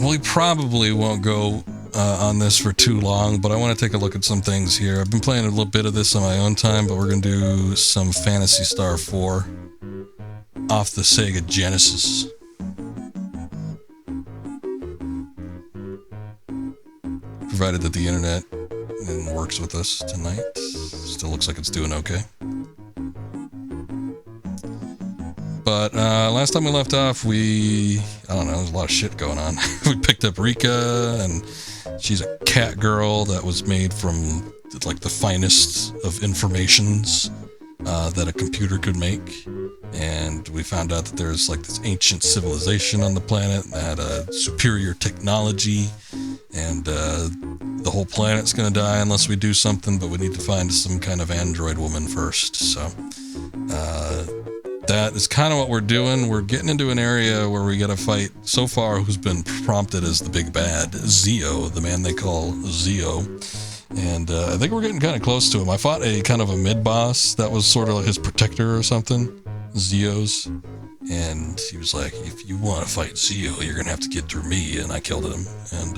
we probably won't go on this for too long, but I want to take a look at some things here. I've been playing a little bit of this on my own time, but we're going to do some Phantasy Star IV off the Sega Genesis. Provided that the internet works with us tonight. Still looks like it's doing okay. But last time we left off, I don't know, there's a lot of shit going on. We picked up Rika, and she's a cat girl that was made from like the finest of informations that a computer could make. And we found out that there's like this ancient civilization on the planet that had a superior technology, and the whole planet's gonna die unless we do something, but we need to find some kind of android woman first. So that is kind of what we're doing. We're getting into an area where we gotta fight, so far, who's been prompted as the big bad, Zio, the man they call Zio. And I think we're getting kind of close to him. I fought a kind of a mid-boss that was sort of like his protector or something, Zio's. And he was like, if you want to fight Zio, you're going to have to get through me. And I killed him. And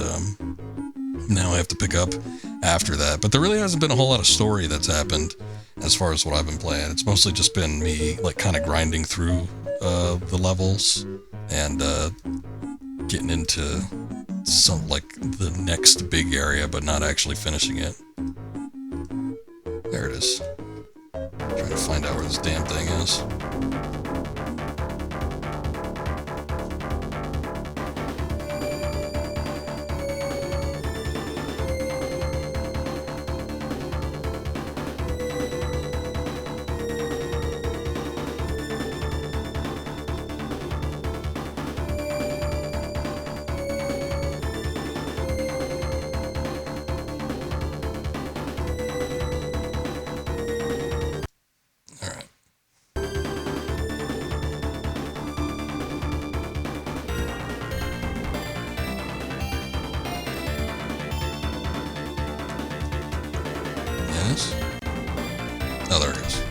now I have to pick up after that. But there really hasn't been a whole lot of story that's happened as far as what I've been playing. It's mostly just been me like kind of grinding through the levels and getting into some like the next big area, but not actually finishing it. There it is. Trying to find out where this damn thing is. Oh, there it is.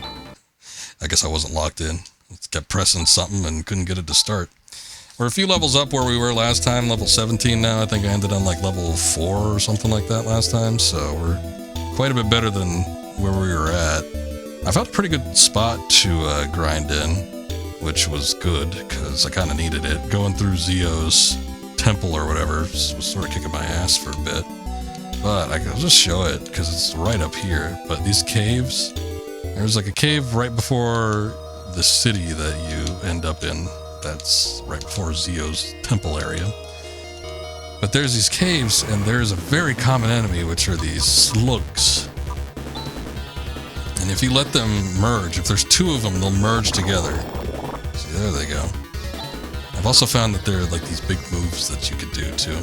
I guess I wasn't locked in. It kept pressing something and couldn't get it to start. We're a few levels up where we were last time, level 17 now. I think I ended on like level 4 or something like that last time, so we're quite a bit better than where we were at. I found a pretty good spot to grind in, which was good, because I kind of needed it. Going through Zio's temple or whatever was sort of kicking my ass for a bit. But I'll just show it, because it's right up here. But these caves, there's like a cave right before the city that you end up in. That's right before Zio's temple area. But there's these caves, and there's a very common enemy, which are these slugs. And if you let them merge, if there's two of them, they'll merge together. See, there they go. I've also found that there are like these big moves that you could do too.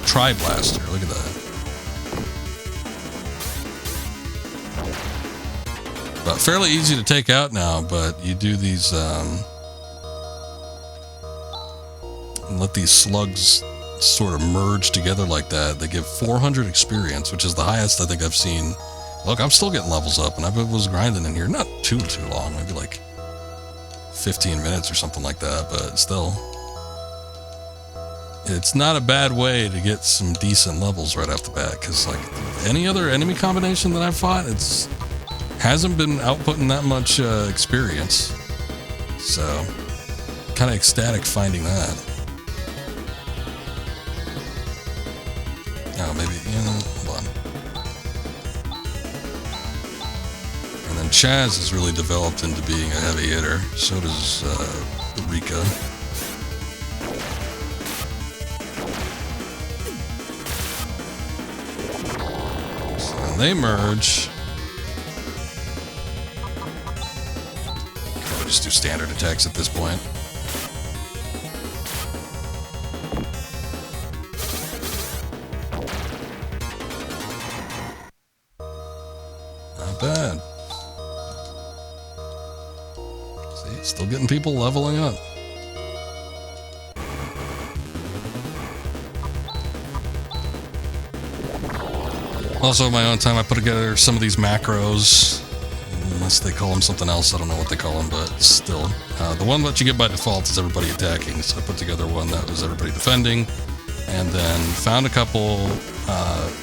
Tri-blaster, look at that. But fairly easy to take out now, but you do these, let these slugs sort of merge together like that. They give 400 experience, which is the highest I think I've seen. Look, I'm still getting levels up, and I was grinding in here not too long, maybe like 15 minutes or something like that, but still. It's not a bad way to get some decent levels right off the bat, because like any other enemy combination that I've fought, hasn't been outputting that much experience. So, kind of ecstatic finding that. Oh, maybe, hold on. And then Chaz has really developed into being a heavy hitter. So does Rika. They merge. I'll just do standard attacks at this point. Not bad. See, still getting people leveling up. Also, in my own time, I put together some of these macros. unless they call them something else. I don't know what they call them, but still. The one that you get by default is everybody attacking, so I put together one that was everybody defending, and then found a couple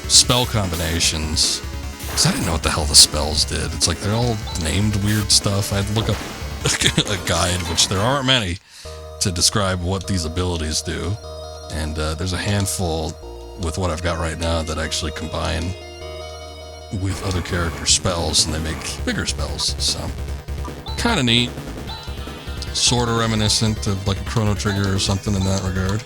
spell combinations, because I didn't know what the hell the spells did. It's like they're all named weird stuff. I had to look up a guide, which there aren't many, to describe what these abilities do. And there's a handful with what I've got right now that actually combine with other character spells, and they make bigger spells. So, kind of neat. Sort of reminiscent of like a Chrono Trigger or something in that regard.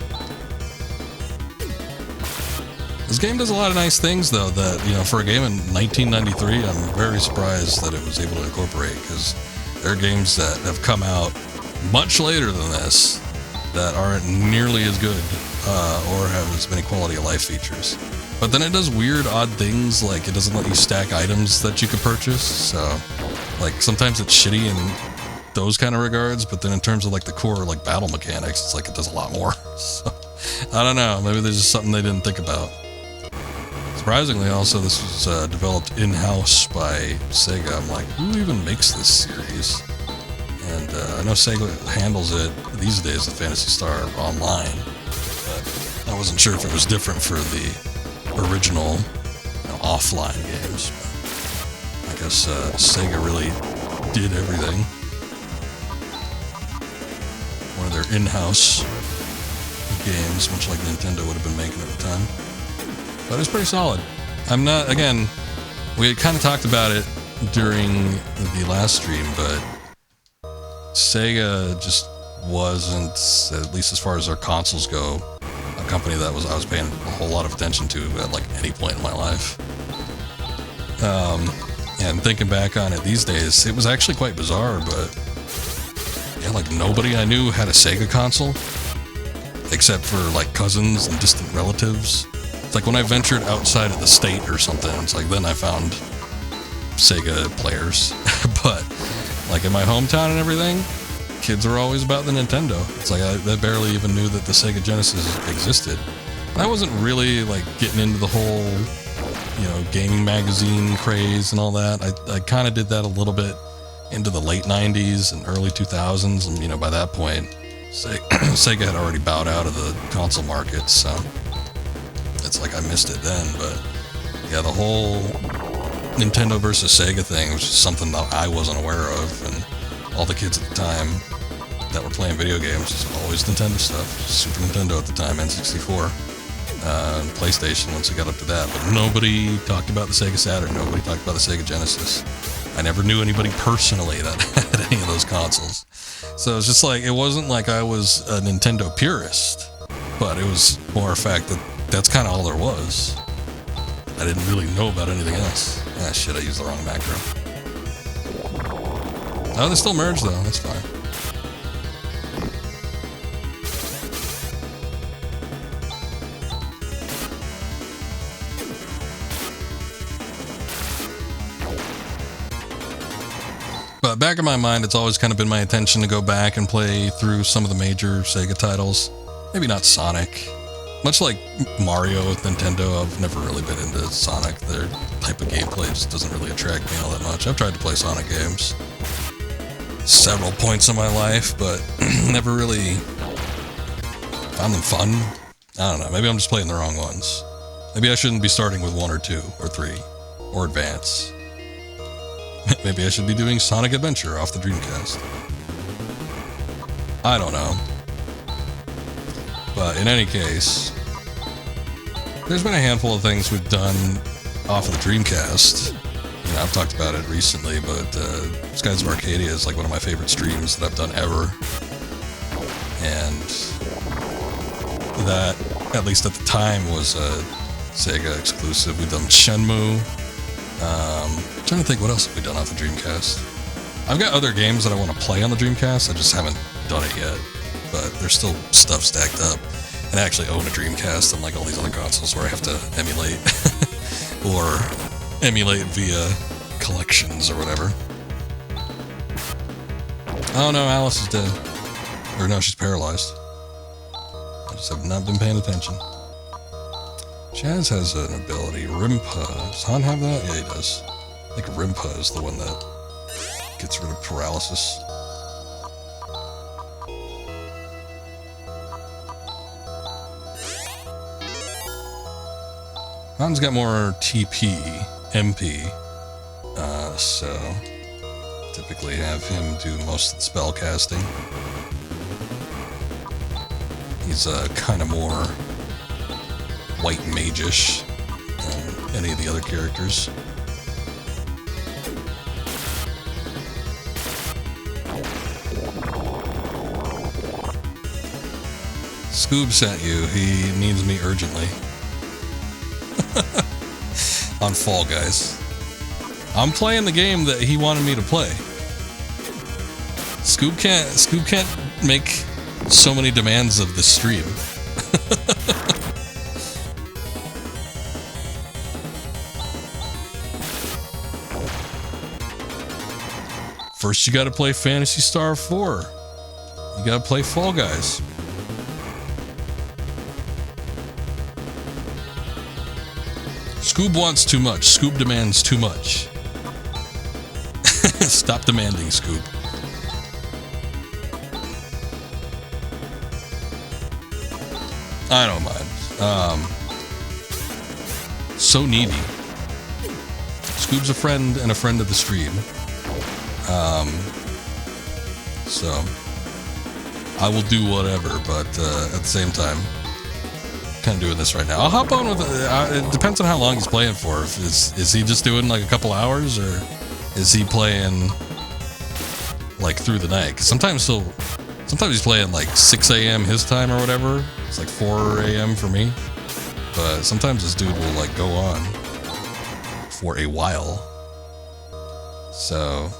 This game does a lot of nice things, though, that, you know, for a game in 1993, I'm very surprised that it was able to incorporate, because there are games that have come out much later than this that aren't nearly as good or have as many quality of life features. But then it does weird, odd things, like it doesn't let you stack items that you could purchase, so, like, sometimes it's shitty in those kind of regards, but then in terms of, like, the core, like, battle mechanics, it's like it does a lot more. So, I don't know, maybe there's just something they didn't think about. Surprisingly, also, this was developed in-house by Sega. I'm like, who even makes this series? And I know Sega handles it these days with Phantasy Star Online, but I wasn't sure if it was different for the original, you know, offline games. But I guess Sega really did everything. One of their in-house games, much like Nintendo would have been making at the time. But it's pretty solid. I'm not, again, we had kind of talked about it during the last stream, but Sega just wasn't, at least as far as their consoles go, a company that I was paying a whole lot of attention to at like any point in my life. And thinking back on it these days, it was actually quite bizarre, but yeah, like nobody I knew had a Sega console, except for like cousins and distant relatives. It's like when I ventured outside of the state or something, it's like then I found Sega players. But like in my hometown and everything, kids are always about the Nintendo. It's like I barely even knew that the Sega Genesis existed. And I wasn't really like getting into the whole, you know, gaming magazine craze and all that. I kind of did that a little bit into the late 90s and early 2000s, and you know, by that point, Sega had already bowed out of the console market, so it's like I missed it then. But yeah, the whole Nintendo versus Sega thing was just something that I wasn't aware of, and all the kids at the time that were playing video games was always Nintendo stuff. Super Nintendo at the time, N64, and PlayStation once it got up to that. But nobody talked about the Sega Saturn, nobody talked about the Sega Genesis. I never knew anybody personally that had any of those consoles. So it's just like, it wasn't like I was a Nintendo purist, but it was more a fact that that's kind of all there was. I didn't really know about anything else. Ah, shit, I used the wrong macro. Oh, they still merged though, that's fine. But back in my mind, it's always kind of been my intention to go back and play through some of the major Sega titles. Maybe not Sonic. Much like Mario with Nintendo, I've never really been into Sonic. Their type of gameplay just doesn't really attract me all that much. I've tried to play Sonic games several points in my life, but never really found them fun. I don't know, maybe I'm just playing the wrong ones. Maybe I shouldn't be starting with 1 or 2 or 3 or Advance. Maybe I should be doing Sonic Adventure off the Dreamcast. I don't know. But in any case, there's been a handful of things we've done off of the Dreamcast. You know, I've talked about it recently, but Skies of Arcadia is like one of my favorite streams that I've done ever. And that, at least at the time, was a Sega exclusive. We've done Shenmue. I'm trying to think what else have we done off the Dreamcast. I've got other games that I want to play on the Dreamcast, I just haven't done it yet. But there's still stuff stacked up. And I actually own a Dreamcast, unlike all these other consoles where I have to emulate. Or emulate via collections or whatever. Oh no, Alice is dead. Or no, she's paralyzed. I just have not been paying attention. Chaz has an ability, Rimpa. Does Han have that? Yeah, he does. I think Rimpa is the one that Gets rid of paralysis. Han's got more TP, MP, so typically have him do most of the spell casting. He's kind of more white mage-ish than any of the other characters. Scoob sent you. He needs me urgently. On Fall Guys. I'm playing the game that he wanted me to play. Scoob can't make so many demands of the stream. First you gotta play Phantasy Star IV. You gotta play Fall Guys. Scoob wants too much. Scoob demands too much. Stop demanding, Scoob. I don't mind. So needy. Scoob's a friend and a friend of the stream. So I will do whatever, but at the same time, kind of doing this right now. I'll hop on with it depends on how long he's playing for. Is he just doing like a couple hours, or is he playing like through the night? 'Cause sometimes he's playing like 6 a.m. his time or whatever. It's like 4 a.m. for me. But sometimes this dude will like go on for a while. So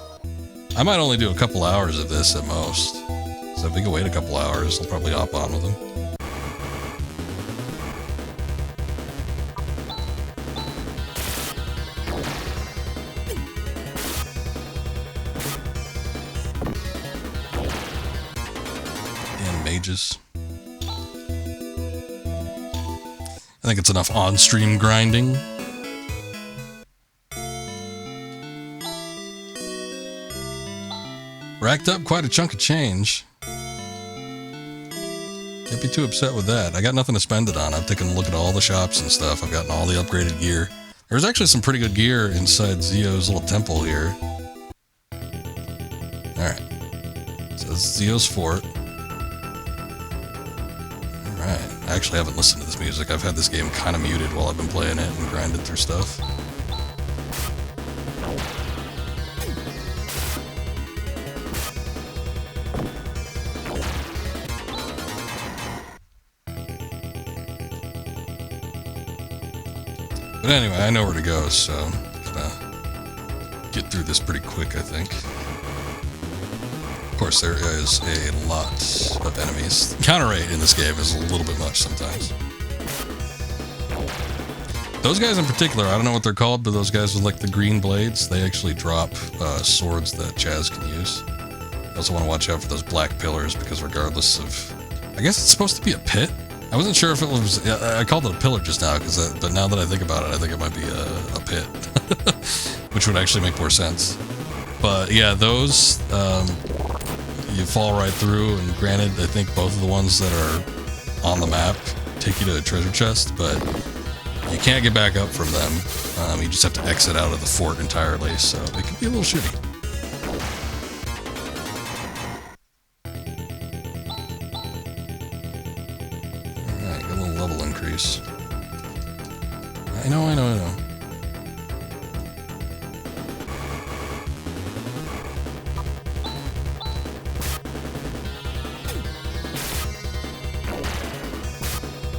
I might only do a couple hours of this at most. So if we can wait a couple hours, I'll probably hop on with him. Mages. I think it's enough on-stream grinding. Racked up quite a chunk of change. Can't be too upset with that. I got nothing to spend it on. I've taken a look at all the shops and stuff. I've gotten all the upgraded gear. There's actually some pretty good gear inside Zio's little temple here. Alright. So this is Zio's fort. Alright. I actually haven't listened to this music. I've had this game kind of muted while I've been playing it and grinded through stuff. But anyway, I know where to go, so I'm gonna get through this pretty quick, I think. Of course, there is a lot of enemies. The counter rate in this game is a little bit much sometimes. Those guys in particular, I don't know what they're called, but those guys with like the green blades, they actually drop swords that Chaz can use. You also want to watch out for those black pillars, because regardless of... I guess it's supposed to be a pit? I wasn't sure if it was... I called it a pillar just now, but now that I think about it, I think it might be a pit. Which would actually make more sense. But yeah, those... you fall right through, and granted, I think both of the ones that are on the map take you to a treasure chest, but you can't get back up from them. You just have to exit out of the fort entirely, so it can be a little shitty. Alright, got a little level increase. I know.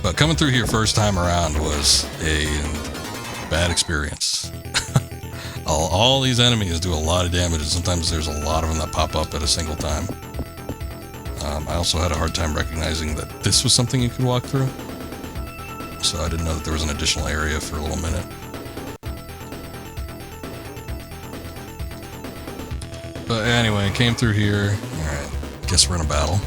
But coming through here first time around was a bad experience. all these enemies do a lot of damage, and sometimes there's a lot of them that pop up at a single time. I also had a hard time recognizing that this was something you could walk through. So I didn't know that there was an additional area for a little minute. But anyway, came through here. Alright, guess we're in a battle.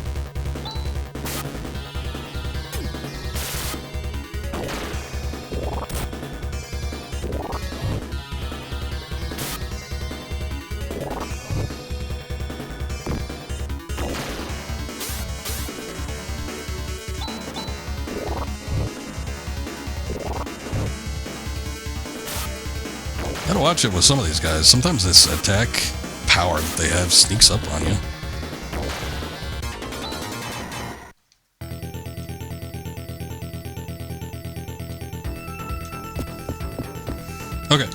watch it with some of these guys. Sometimes this attack power that they have sneaks up on you. Okay.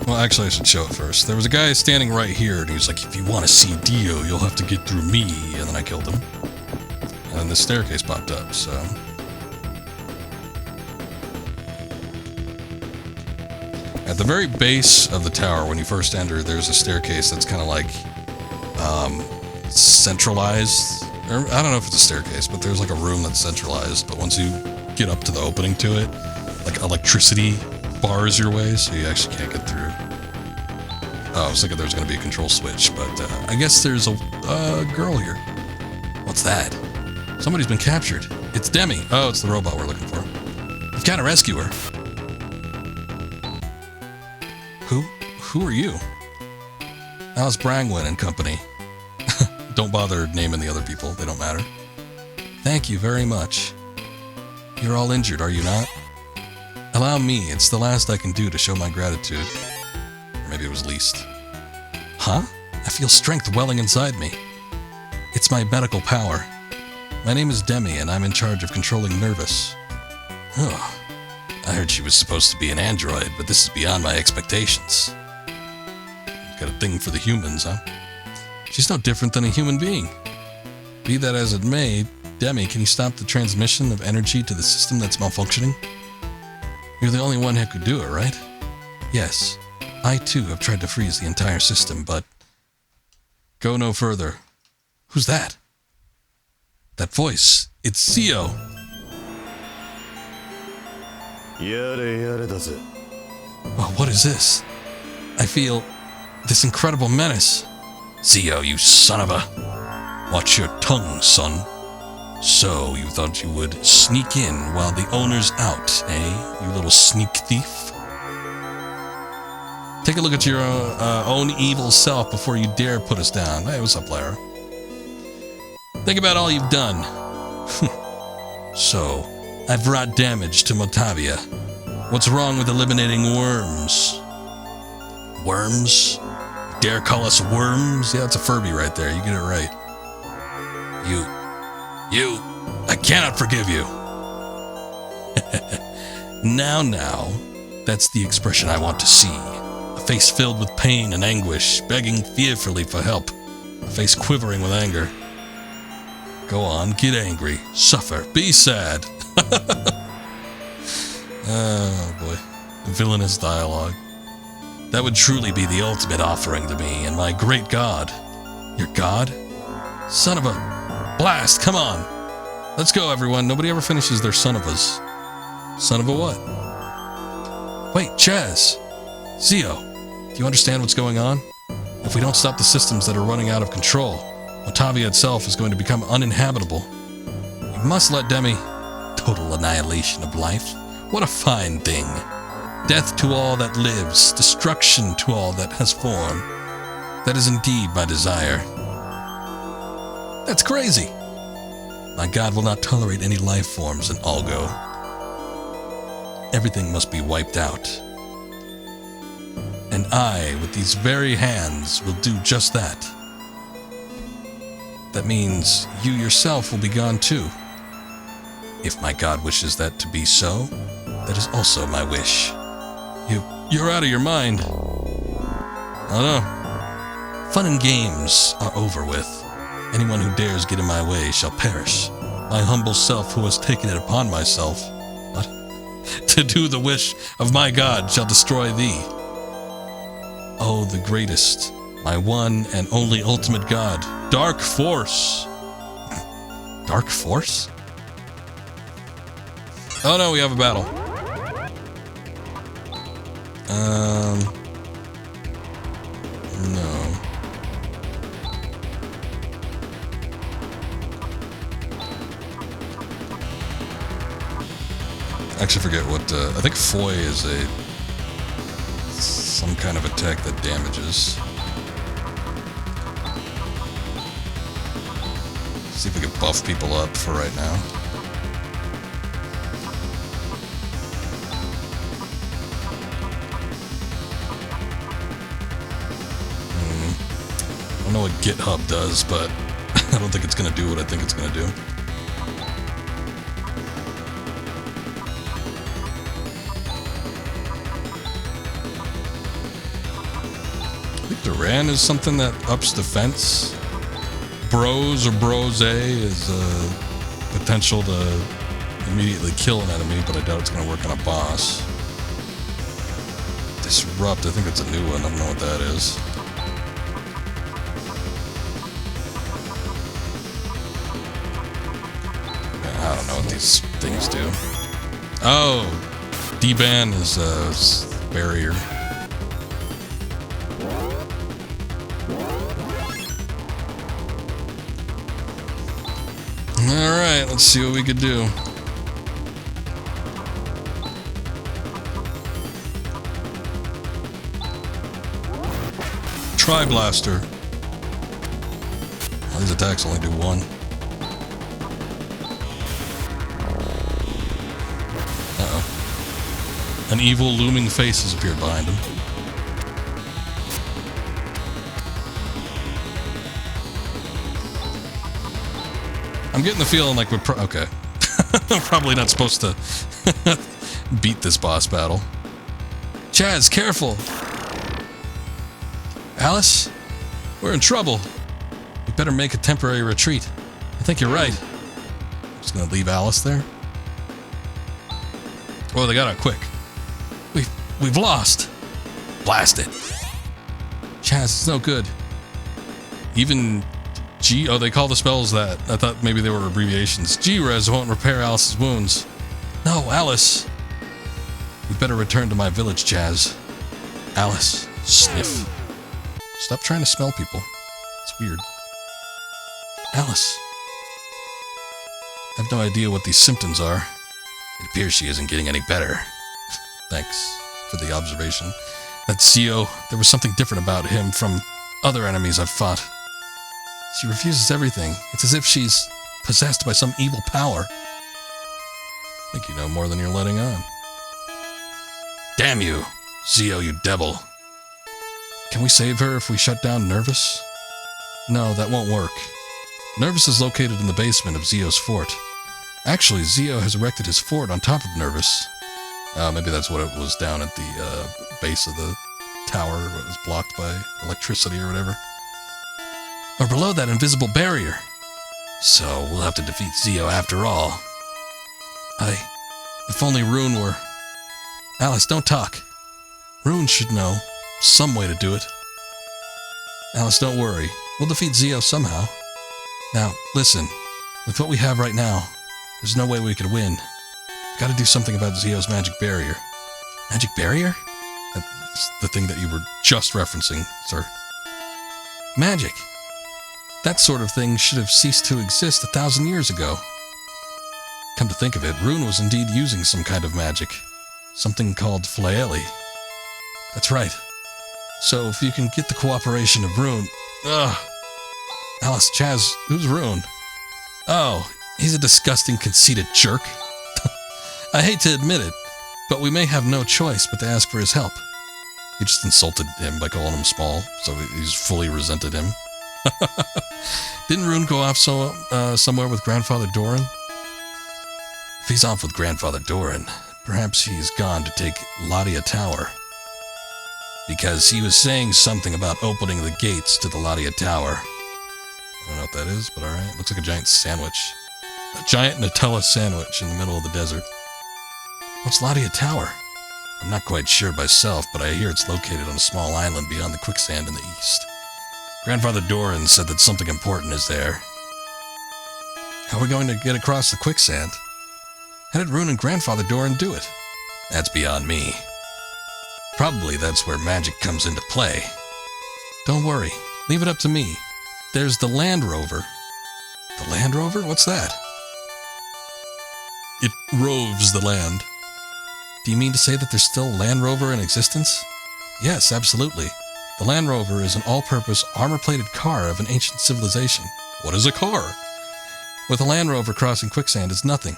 Well, actually, I should show it first. There was a guy standing right here, and he was like, if you want to see Dio, you'll have to get through me. And then I killed him. And then this staircase popped up, so... At the very base of the tower, when you first enter, there's a staircase that's kind of like, centralized. Or, I don't know if it's a staircase, but there's like a room that's centralized. But once you get up to the opening to it, like electricity bars your way, so you actually can't get through. Oh, I was thinking there was going to be a control switch, but I guess there's a girl here. What's that? Somebody's been captured. It's Demi. Oh, it's the robot we're looking for. We've got to rescue her. Who are you? Alice Brangwyn and company. Don't bother naming the other people. They don't matter. Thank you very much. You're all injured, are you not? Allow me. It's the last I can do to show my gratitude. Or maybe it was least. Huh? I feel strength welling inside me. It's my medical power. My name is Demi, and I'm in charge of controlling Nervous. Oh. I heard she was supposed to be an android, but this is beyond my expectations. Got a thing for the humans, huh? She's no different than a human being. Be that as it may, Demi, can you stop the transmission of energy to the system that's malfunctioning? You're the only one who could do it, right? Yes. I, too, have tried to freeze the entire system, but... Go no further. Who's that? That voice. It's Zio. Well, what is this? I feel this incredible menace. Zio, you son of a... Watch your tongue, son. So, you thought you would sneak in while the owner's out, eh? You little sneak thief? Take a look at your own evil self before you dare put us down. Hey, what's up, Lara? Think about all you've done. So, I've wrought damage to Motavia. What's wrong with eliminating worms? Worms? Dare call us worms? Yeah, that's a Furby right there. You get it right. You, I cannot forgive you. Now, that's the expression I want to see. A face filled with pain and anguish, begging fearfully for help. A face quivering with anger. Go on, get angry, suffer, be sad. Oh boy, villainous dialogue. That would truly be the ultimate offering to me and my great god. Your god? Son of a... Blast, come on! Let's go, everyone. Nobody ever finishes their son of us. Son of a what? Wait, Chaz! Zio, do you understand what's going on? If we don't stop the systems that are running out of control, Motavia itself is going to become uninhabitable. We must let Demi... Total annihilation of life. What a fine thing. Death to all that lives, destruction to all that has form. That is indeed my desire. That's crazy. My God will not tolerate any life forms in Algo. Everything must be wiped out. And I, with these very hands, will do just that. That means you yourself will be gone too. If my God wishes that to be so, that is also my wish. You're out of your mind. I don't know. Fun and games are over with. Anyone who dares get in my way shall perish. My humble self who has taken it upon myself to do the wish of my God shall destroy thee. Oh, the greatest, my one and only ultimate God, Dark Force. Dark Force? Oh no, we have a battle. No. I actually forget what, I think Foy is some kind of attack that damages. See if we can buff people up for right now. what GitHub does, but I don't think it's going to do what I think it's going to do. I think Duran is something that ups defense. Bros or Brose is potential to immediately kill an enemy, but I doubt it's going to work on a boss. Disrupt, I think that's a new one. I don't know what that is. I don't know what these things do. Oh! D-ban is a barrier. Alright, let's see what we could do. Tri-blaster. Well, these attacks only do one. Uh-oh. An evil looming face has appeared behind him. I'm getting the feeling like we're okay. I'm probably not supposed to beat this boss battle. Chaz, careful! Alice? We're in trouble. We better make a temporary retreat. I think you're right. I'm just gonna leave Alice there. Oh, they got out quick. We've lost. Blast it. Chaz, it's no good. Even oh, they call the spells that. I thought maybe they were abbreviations. G-Res won't repair Alice's wounds. No, Alice. We better return to my village, Chaz. Alice, sniff. Stop trying to smell people. It's weird. Alice. I have no idea what these symptoms are. It appears she isn't getting any better. Thanks for the observation. That Zio, there was something different about him from other enemies I've fought. She refuses everything. It's as if she's possessed by some evil power. I think you know more than you're letting on. Damn you, Zio, you devil. Can we save her if we shut down Nervous? No, that won't work. Nervous is located in the basement of Zio's fort. Actually, Zio has erected his fort on top of Nervous. Maybe that's what it was down at the base of the tower. It was blocked by electricity or whatever. Or below that invisible barrier. So we'll have to defeat Zio after all. If only Rune were... Alice, don't talk. Rune should know some way to do it. Alice, don't worry. We'll defeat Zio somehow. Now, listen. With what we have right now, there's no way we could win. We've got to do something about Zio's magic barrier. Magic barrier? That's the thing that you were just referencing, sir. Magic. That sort of thing should have ceased to exist 1,000 years ago. Come to think of it, Rune was indeed using some kind of magic. Something called Flaeli. That's right. So if you can get the cooperation of Rune... Alice, Chaz, who's Rune? Oh, he's a disgusting, conceited jerk. I hate to admit it, but we may have no choice but to ask for his help. You just insulted him by calling him small, so he's fully resented him. Didn't Rune go off somewhere with Grandfather Doran? If he's off with Grandfather Doran, perhaps he's gone to take Ladia Tower. Because he was saying something about opening the gates to the Ladia Tower. I don't know what that is, but alright. Looks like a giant sandwich. A giant Nutella sandwich in the middle of the desert. What's Ladia Tower? I'm not quite sure myself, but I hear it's located on a small island beyond the quicksand in the east. Grandfather Doran said that something important is there. How are we going to get across the quicksand? How did Rune and Grandfather Doran do it? That's beyond me. Probably that's where magic comes into play. Don't worry. Leave it up to me. There's the Land Rover. The Land Rover? What's that? It roves the land. Do you mean to say that there's still a Land Rover in existence? Yes, absolutely. The Land Rover is an all-purpose, armor-plated car of an ancient civilization. What is a car? With a Land Rover crossing quicksand, it's nothing.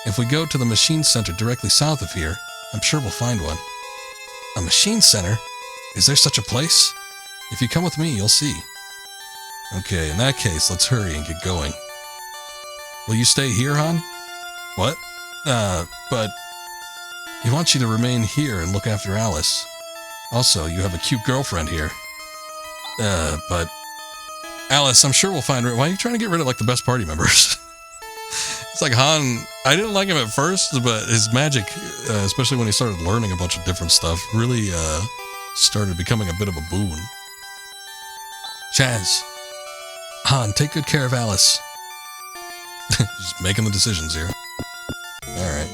If we go to the machine center directly south of here, I'm sure we'll find one. A machine center? Is there such a place? If you come with me, you'll see. Okay, in that case, let's hurry and get going. Will you stay here, Han? What? But... He wants you to remain here and look after Alice. Also, you have a cute girlfriend here. But... Alice, I'm sure we'll find her. Why are you trying to get rid of, like, the best party members? It's like Han... I didn't like him at first, but his magic, especially when he started learning a bunch of different stuff, really, started becoming a bit of a boon. Chaz. Han, take good care of Alice. Just making the decisions here. Alright.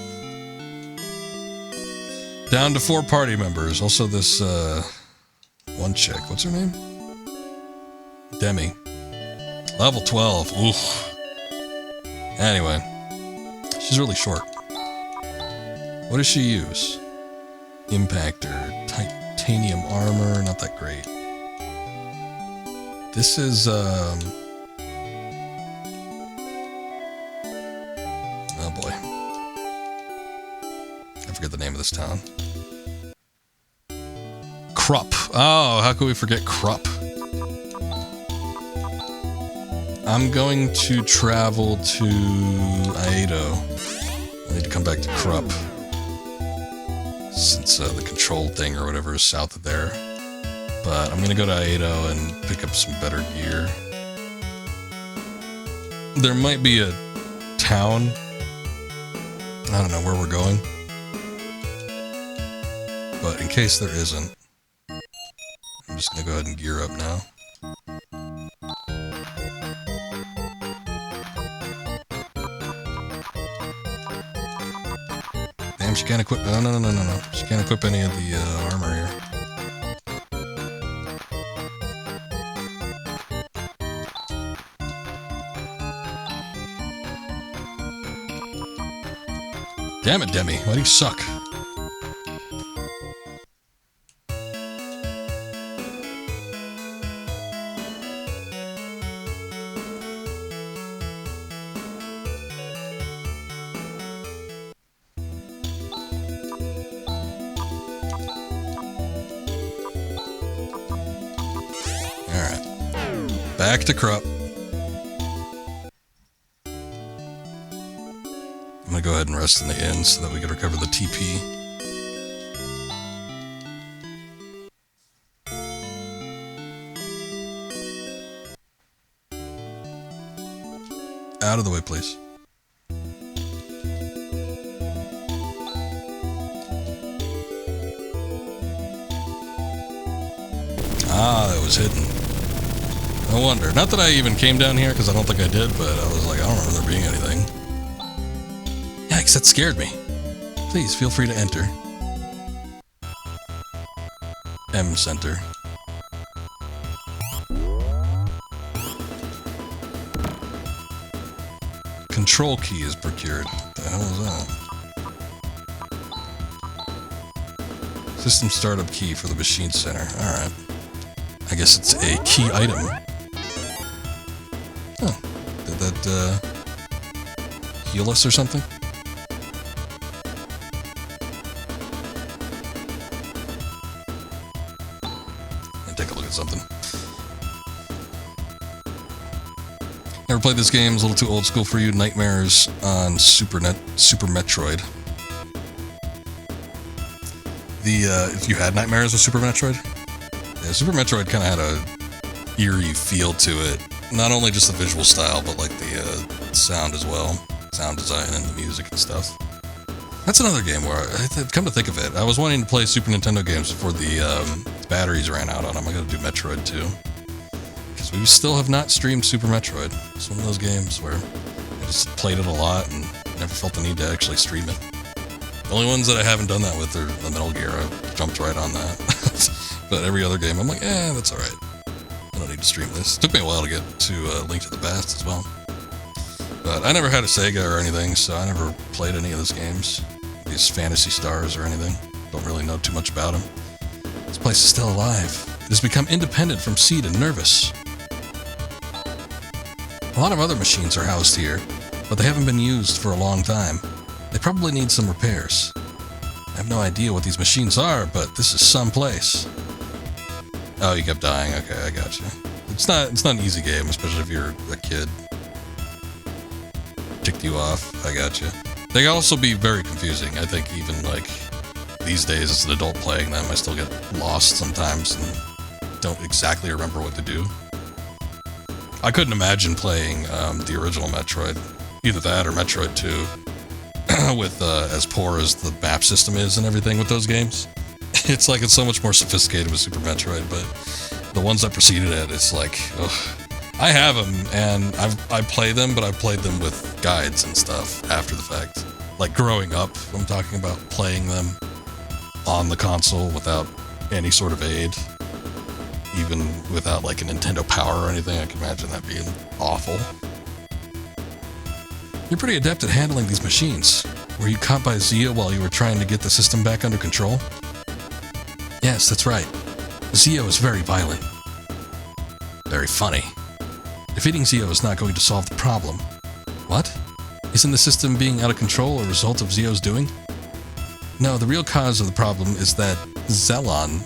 Down to 4 party members. Also this, one chick. What's her name? Demi. Level 12. Oof. Anyway. She's really short. What does she use? Impactor. Titanium armor. Not that great. This is, oh boy. I forget the name of this town. Krupp. Oh, how could we forget Krupp? I'm going to travel to Aedo. I need to come back to Krupp. Since the control thing or whatever is south of there. But I'm going to go to Aedo and pick up some better gear. There might be a town. I don't know where we're going. But in case there isn't, I'm just going to go ahead and gear up now. Damn, she can't equip... No. She can't equip any of the armor here. Damn it, Demi. Why do you suck? Alright. Back to Krupp. I'm gonna go ahead and rest in the inn so that we can recover the TP. Out of the way, please. Ah, that was hidden. No wonder. Not that I even came down here, because I don't think I did, but I was like, I don't remember there being anything. Yikes, that scared me. Please, feel free to enter. M Center. Control key is procured. What the hell is that? System startup key for the machine center. Alright. I guess it's a key item. Oh. Did that, heal us or something? Take a look at something. Never played this game, it's a little too old school for you. Nightmares on Super Metroid. If you had nightmares with Super Metroid? Yeah, Super Metroid kind of had a eerie feel to it. Not only just the visual style, but like the sound as well. Sound design and the music and stuff. That's another game where, come to think of it, I was wanting to play Super Nintendo games before the batteries ran out on them. I gotta do Metroid too. Because we still have not streamed Super Metroid. It's one of those games where I just played it a lot and never felt the need to actually stream it. The only ones that I haven't done that with are the Metal Gear. I jumped right on that. But every other game, I'm like, that's alright. I don't need to stream this. It took me a while to get to Link to the Past as well. But I never had a Sega or anything, so I never played any of those games. These Phantasy Stars or anything. Don't really know too much about them. This place is still alive. It has become independent from Seed and Nervous. A lot of other machines are housed here, but they haven't been used for a long time. They probably need some repairs. I have no idea what these machines are, but this is some place. Oh, you kept dying. Okay, I got you. It's not an easy game, especially if you're a kid. Ticked you off. I gotcha. They can also be very confusing. I think even like these days as an adult playing them, I still get lost sometimes and don't exactly remember what to do. I couldn't imagine playing the original Metroid, either that or Metroid 2, with as poor as the map system is and everything with those games. It's like it's so much more sophisticated with Super Metroid, but the ones that preceded it, it's like, ugh. I have them, and I play them, but I played them with guides and stuff after the fact. Like growing up, I'm talking about playing them on the console without any sort of aid. Even without like a Nintendo Power or anything, I can imagine that being awful. You're pretty adept at handling these machines. Were you caught by Zia while you were trying to get the system back under control? Yes, that's right. Zio is very violent. Very funny. Defeating Zio is not going to solve the problem. What? Isn't the system being out of control a result of Zio's doing? No, the real cause of the problem is that Zelon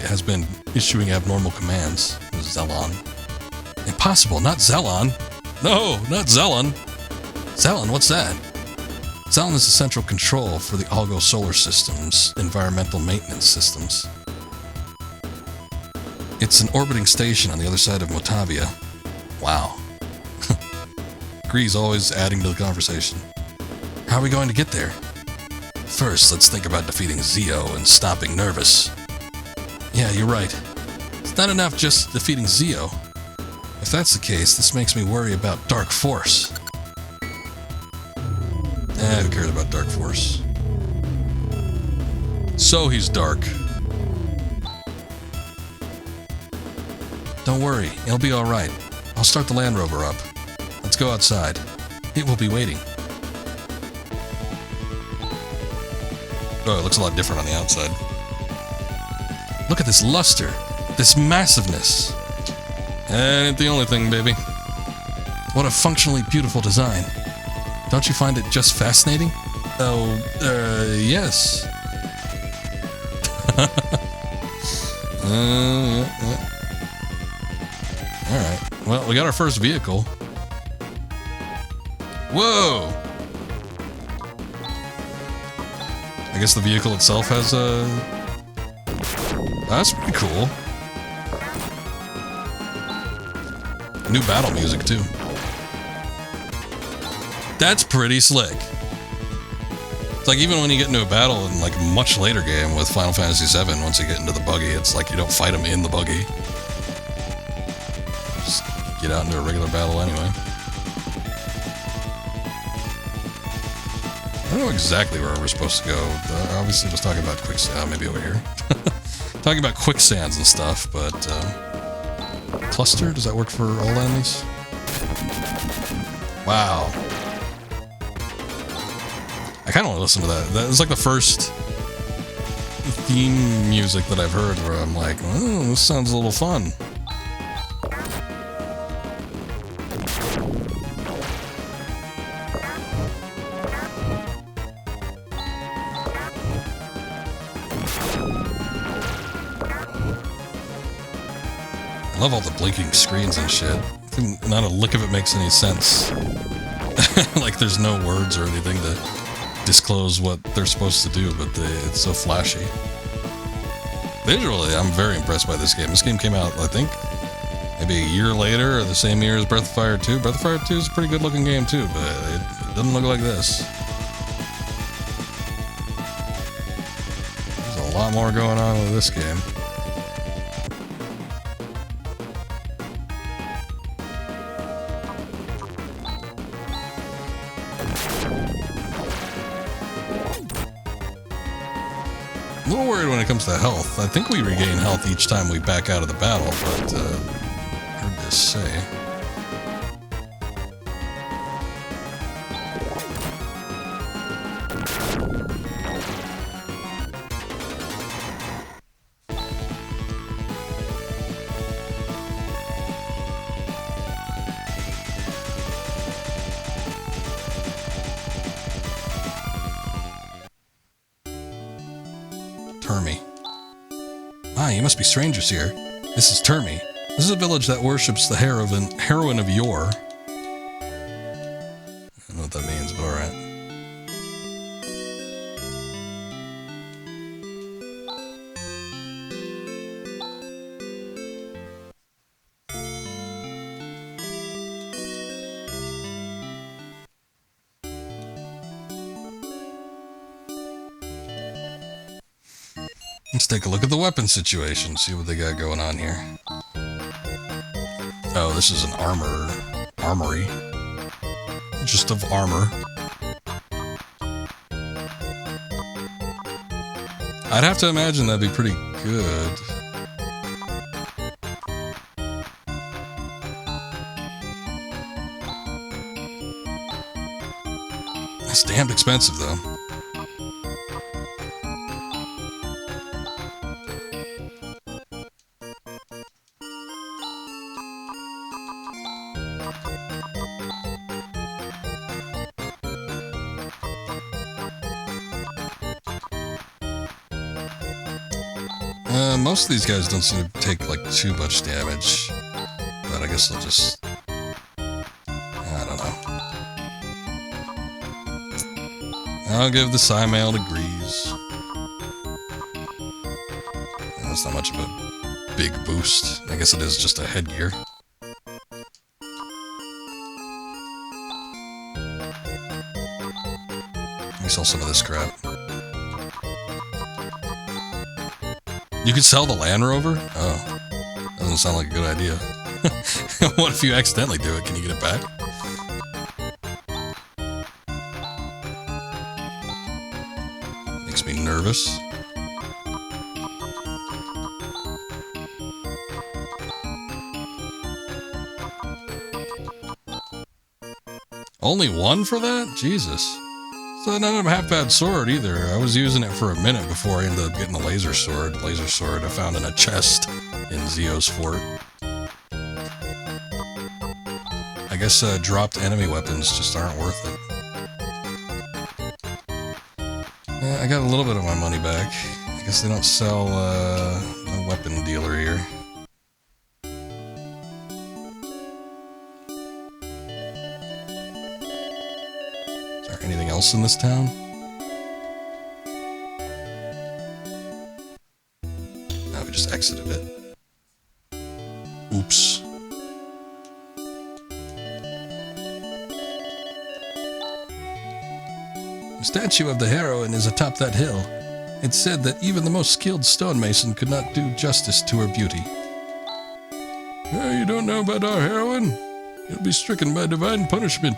has been issuing abnormal commands. Zelon. Impossible, not Zelon. No, not Zelon. Zelon, what's that? Zelon is the central control for the Algo Solar System's environmental maintenance systems. It's an orbiting station on the other side of Motavia. Wow. Gree's always adding to the conversation. How are we going to get there? First, let's think about defeating Zio and stopping Nervous. Yeah, you're right. It's not enough just defeating Zio. If that's the case, this makes me worry about Dark Force. Who cares about Dark Force? So he's dark. Don't worry, it'll be alright. I'll start the Land Rover up. Let's go outside. It will be waiting. Oh, it looks a lot different on the outside. Look at this luster, this massiveness. Ain't the only thing, baby. What a functionally beautiful design. Don't you find it just fascinating? Oh, yes. Yeah. Alright, well, we got our first vehicle. Whoa! I guess the vehicle itself has a... That's pretty cool. New battle music, too. That's pretty slick. It's like even when you get into a battle in like a much later game with Final Fantasy VII, once you get into the buggy, it's like you don't fight them in the buggy. Just get out into a regular battle anyway. I don't know exactly where we're supposed to go. Obviously just talking about quicksand, maybe over here. Talking about quicksands and stuff, but cluster, does that work for all enemies? Wow. I kind of want to listen to that. That was like the first theme music that I've heard where I'm like, oh, this sounds a little fun. I love all the blinking screens and shit. Not a lick of it makes any sense. Like there's no words or anything to disclose what they're supposed to do, but it's so flashy. Visually, I'm very impressed by this game. This game came out, I think, maybe a year later or the same year as Breath of Fire 2. Breath of Fire 2 is a pretty good looking game too, but it doesn't look like this. There's a lot more going on with this game. A little worried when it comes to health. I think we regain health each time we back out of the battle, but hard to say. Termy. Ah, you must be strangers here. This is Termy. This is a village that worships the heroine of yore. I don't know what that means, but alright. Let's take a look at the weapon situation, see what they got going on here. Oh, this is an armory. Just of armor. I'd have to imagine that'd be pretty good. It's damned expensive, though. Most of these guys don't seem to take, like, too much damage. But I guess they'll just... I don't know. I'll give the Psymail degrees. That's not much of a big boost. I guess it is just a headgear. Let me sell some of this crap. You could sell the Land Rover? Oh. Doesn't sound like a good idea. What if you accidentally do it? Can you get it back? Makes me nervous. Only one for that? Jesus. So not a half-bad sword either. I was using it for a minute before I ended up getting the laser sword. Laser sword I found in a chest in Zio's fort. I guess dropped enemy weapons just aren't worth it. Yeah, I got a little bit of my money back. I guess they don't sell a weapon dealer here. Anything else in this town? No, we just exited it. Oops. The statue of the heroine is atop that hill. It's said that even the most skilled stonemason could not do justice to her beauty. Oh, you don't know about our heroine? You'll be stricken by divine punishment.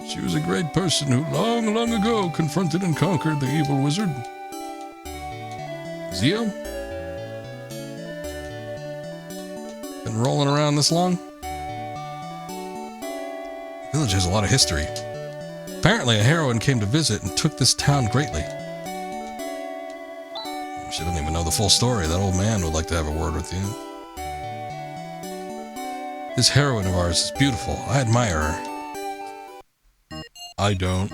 She was a great person who long, long ago confronted and conquered the evil wizard. Zio? Been rolling around this long? The village has a lot of history. Apparently a heroine came to visit and took this town greatly. She doesn't even know the full story. That old man would like to have a word with you. This heroine of ours is beautiful. I admire her. I don't.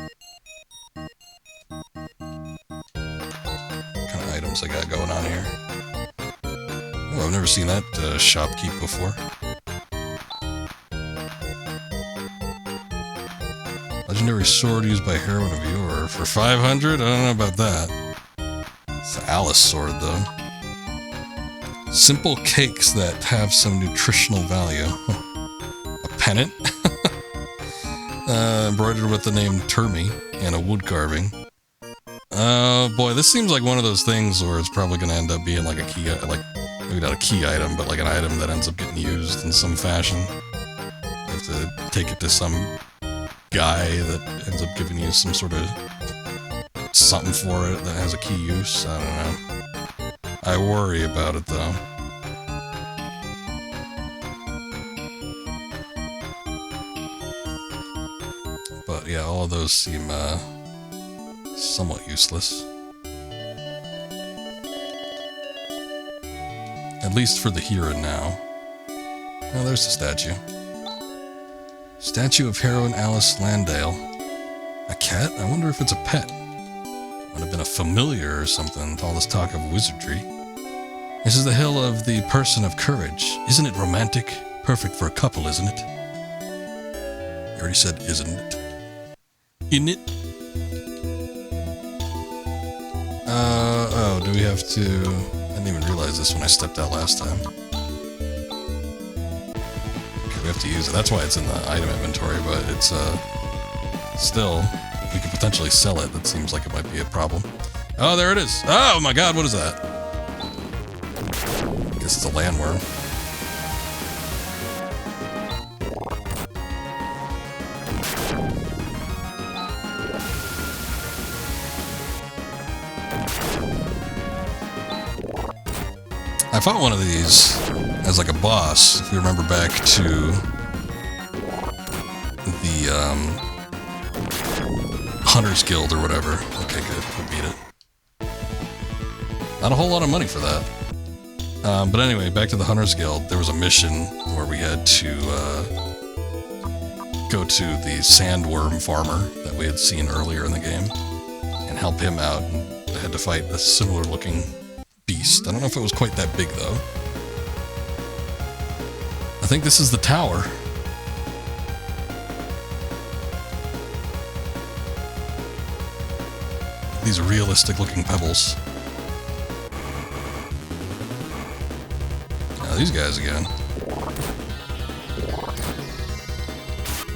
What kind of items I got going on here? Oh, I've never seen that shopkeep before. Legendary sword used by heroine of yore for 500? I don't know about that. It's the Alice sword, though. Simple cakes that have some nutritional value. A pennant? Embroidered with the name Termi and a wood carving. Boy, this seems like one of those things where it's probably going to end up being like a key, like, maybe not a key item, but like an item that ends up getting used in some fashion. You have to take it to some guy that ends up giving you some sort of something for it that has a key use. I don't know. I worry about it, though. But yeah, all of those seem somewhat useless. At least for the here and now. Oh, there's the statue. Statue of heroine Alice Landale. A cat? I wonder if it's a pet. Would have been a familiar or something with all this talk of wizardry. This is the hill of the person of courage. Isn't it romantic? Perfect for a couple, isn't it? You already said, isn't it? Isn't it? Oh, do we have to... I didn't even realize this when I stepped out last time. Okay, we have to use it. That's why it's in the item inventory, but it's, still, we could potentially sell it. That seems like it might be a problem. Oh, there it is. Oh my god, what is that? I guess it's a landworm. I fought one of these as like a boss, if you remember back to the Hunter's Guild or whatever. Okay, good, we beat it. Not a whole lot of money for that. But anyway, back to the Hunter's Guild, there was a mission where we had to go to the sandworm farmer that we had seen earlier in the game and help him out. And I had to fight a similar looking beast. I don't know if it was quite that big though. I think this is the tower. These realistic looking pebbles. Now these guys again.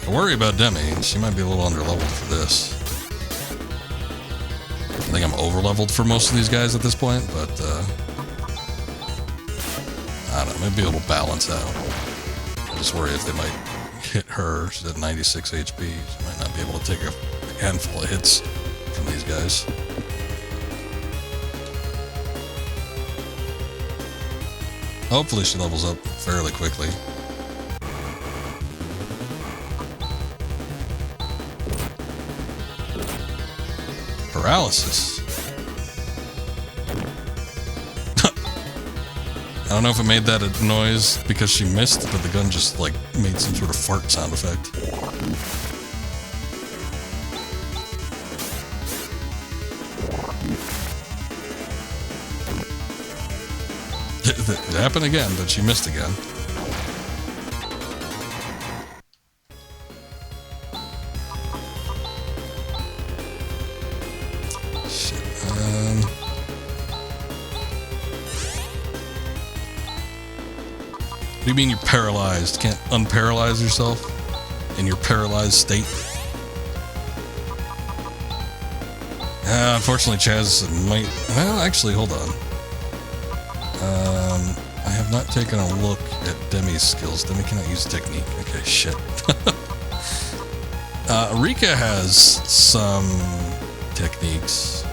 I worry about Demi. She might be a little underleveled for this. I think I'm over-leveled for most of these guys at this point, but, I don't know, maybe it'll balance out. I just worry if they might hit her. She's at 96 HP. She might not be able to take a handful of hits from these guys. Hopefully she levels up fairly quickly. Paralysis. I don't know if it made that a noise because she missed, but the gun just like made some sort of fart sound effect. It happened again, but she missed again. What do you mean you're paralyzed? Can't unparalyze yourself in your paralyzed state? Unfortunately, Chaz might... Well, actually, hold on. I have not taken a look at Demi's skills. Demi cannot use technique. Okay, shit. Rika has some techniques.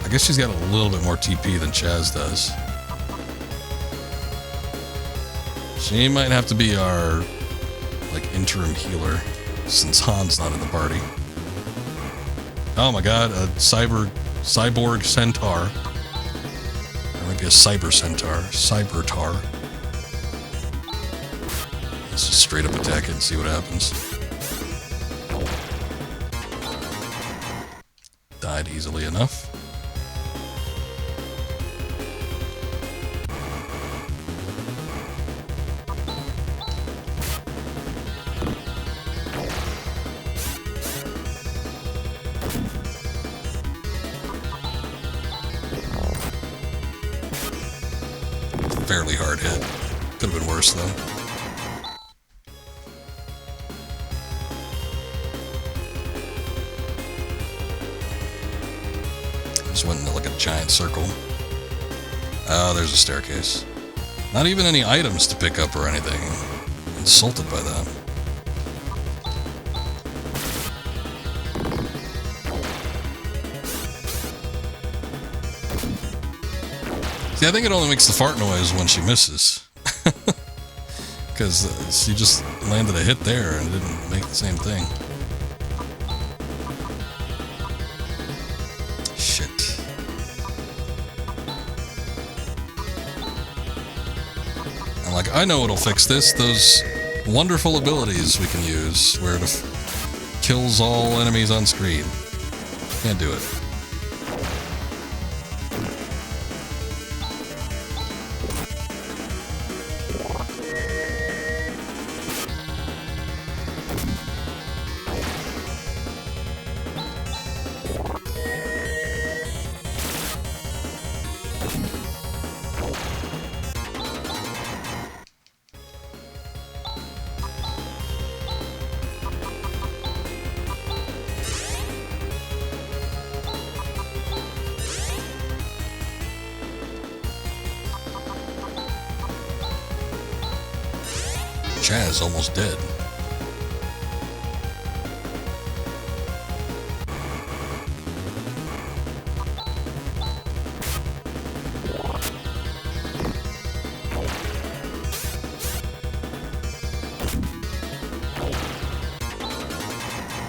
I guess she's got a little bit more TP than Chaz does. She might have to be our, like, interim healer, since Han's not in the party. Oh my god, a cyborg centaur. Or maybe a cyber centaur. Cybertar. Let's just straight up attack it and see what happens. Died easily enough. Fairly hard hit. Could have been worse though. Just went into like a giant circle. Oh, there's a staircase. Not even any items to pick up or anything. Insulted by that. See, I think it only makes the fart noise when she misses. Because she just landed a hit there and didn't make the same thing. Shit. I'm like, I know what'll fix this. Those wonderful abilities we can use where it kills all enemies on screen. Can't do it. Chaz almost dead.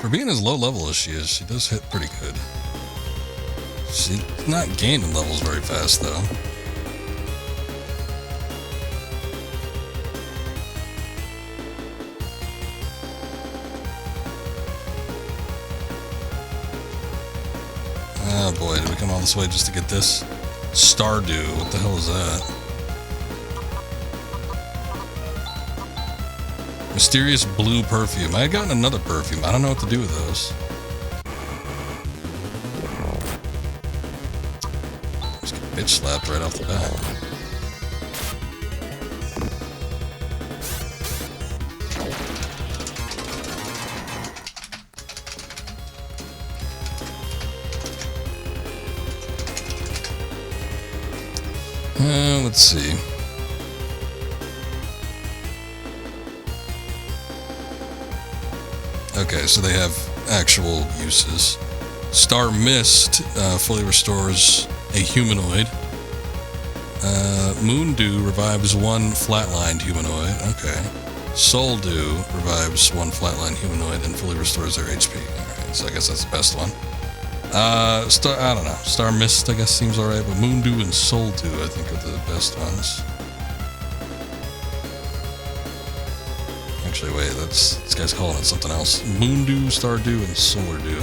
For being as low level as she is, she does hit pretty good. She's not gaining levels very fast, though. Oh boy, did we come all this way just to get this? Stardew, what the hell is that? Mysterious blue perfume. I had gotten another perfume. I don't know what to do with those. Just get bitch slapped right off the bat. Let's see. Okay, so they have actual uses. Star Mist fully restores a humanoid. Moon Dew revives one flatlined humanoid. Okay. Soul Dew revives one flatlined humanoid and fully restores their HP. Alright, so I guess that's the best one. I don't know. Star Mist, I guess, seems alright, but Moon Dew and Soul Dew, I think, are the best ones. Actually, wait, this guy's calling it something else. Moon Dew, Star Dew, and Solar Dew.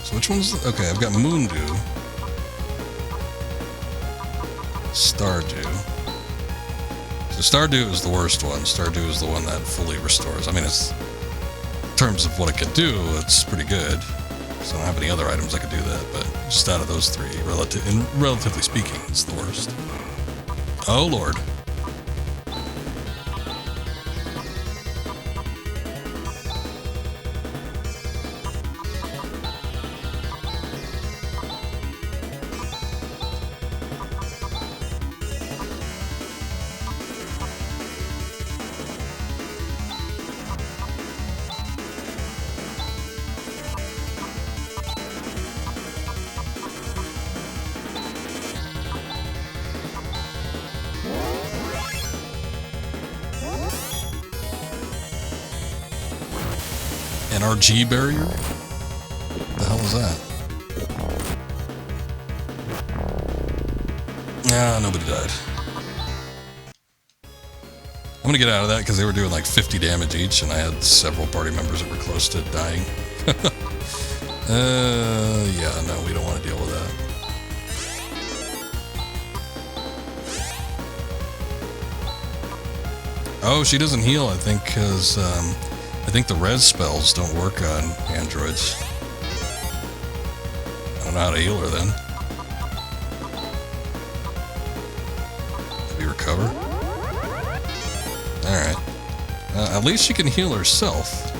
So which one's... Okay, I've got Moon Dew. Star Dew. So Star Dew is the worst one. Star Dew is the one that fully restores. I mean, it's... In terms of what it could do, it's pretty good. So I don't have any other items that could do that, but just out of those three, relatively speaking, it's the worst. Oh, Lord. NRG barrier? What the hell is that? Nah, nobody died. I'm gonna get out of that because they were doing like 50 damage each, and I had several party members that were close to dying. Yeah, no, we don't want to deal with that. Oh, she doesn't heal, I think, because I think the res spells don't work on androids. I don't know how to heal her then. Did we recover? Alright. At least she can heal herself.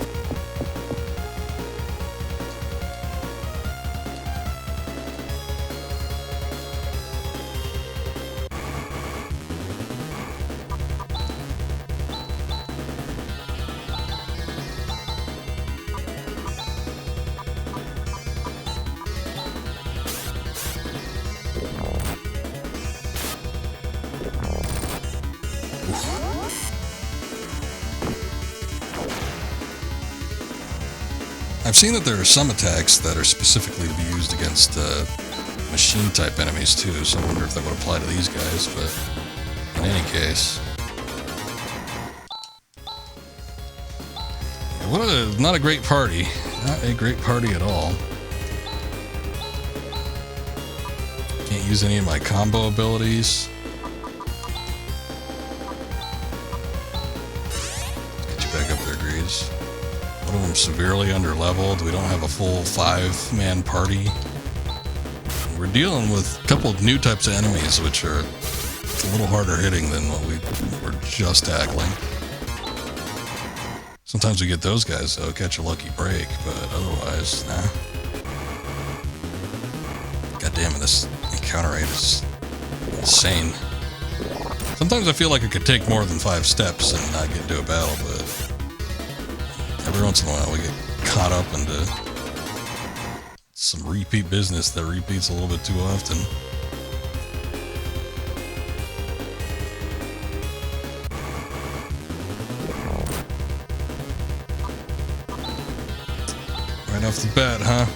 I've seen that there are some attacks that are specifically to be used against machine-type enemies too, so I wonder if that would apply to these guys, but in any case... Not a great party. Not a great party at all. Can't use any of my combo abilities. Let's get you back up there, Greaves. One of them severely underleveled. We don't have a full 5-man party. We're dealing with a couple of new types of enemies, which are a little harder hitting than what we were just tackling. Sometimes we get those guys, though, catch a lucky break, but otherwise, nah. God damn it, this encounter rate is insane. Sometimes I feel like I could take more than 5 steps and not get into a battle, but every once in a while we get caught up into some repeat business that repeats a little bit too often. Right off the bat, huh?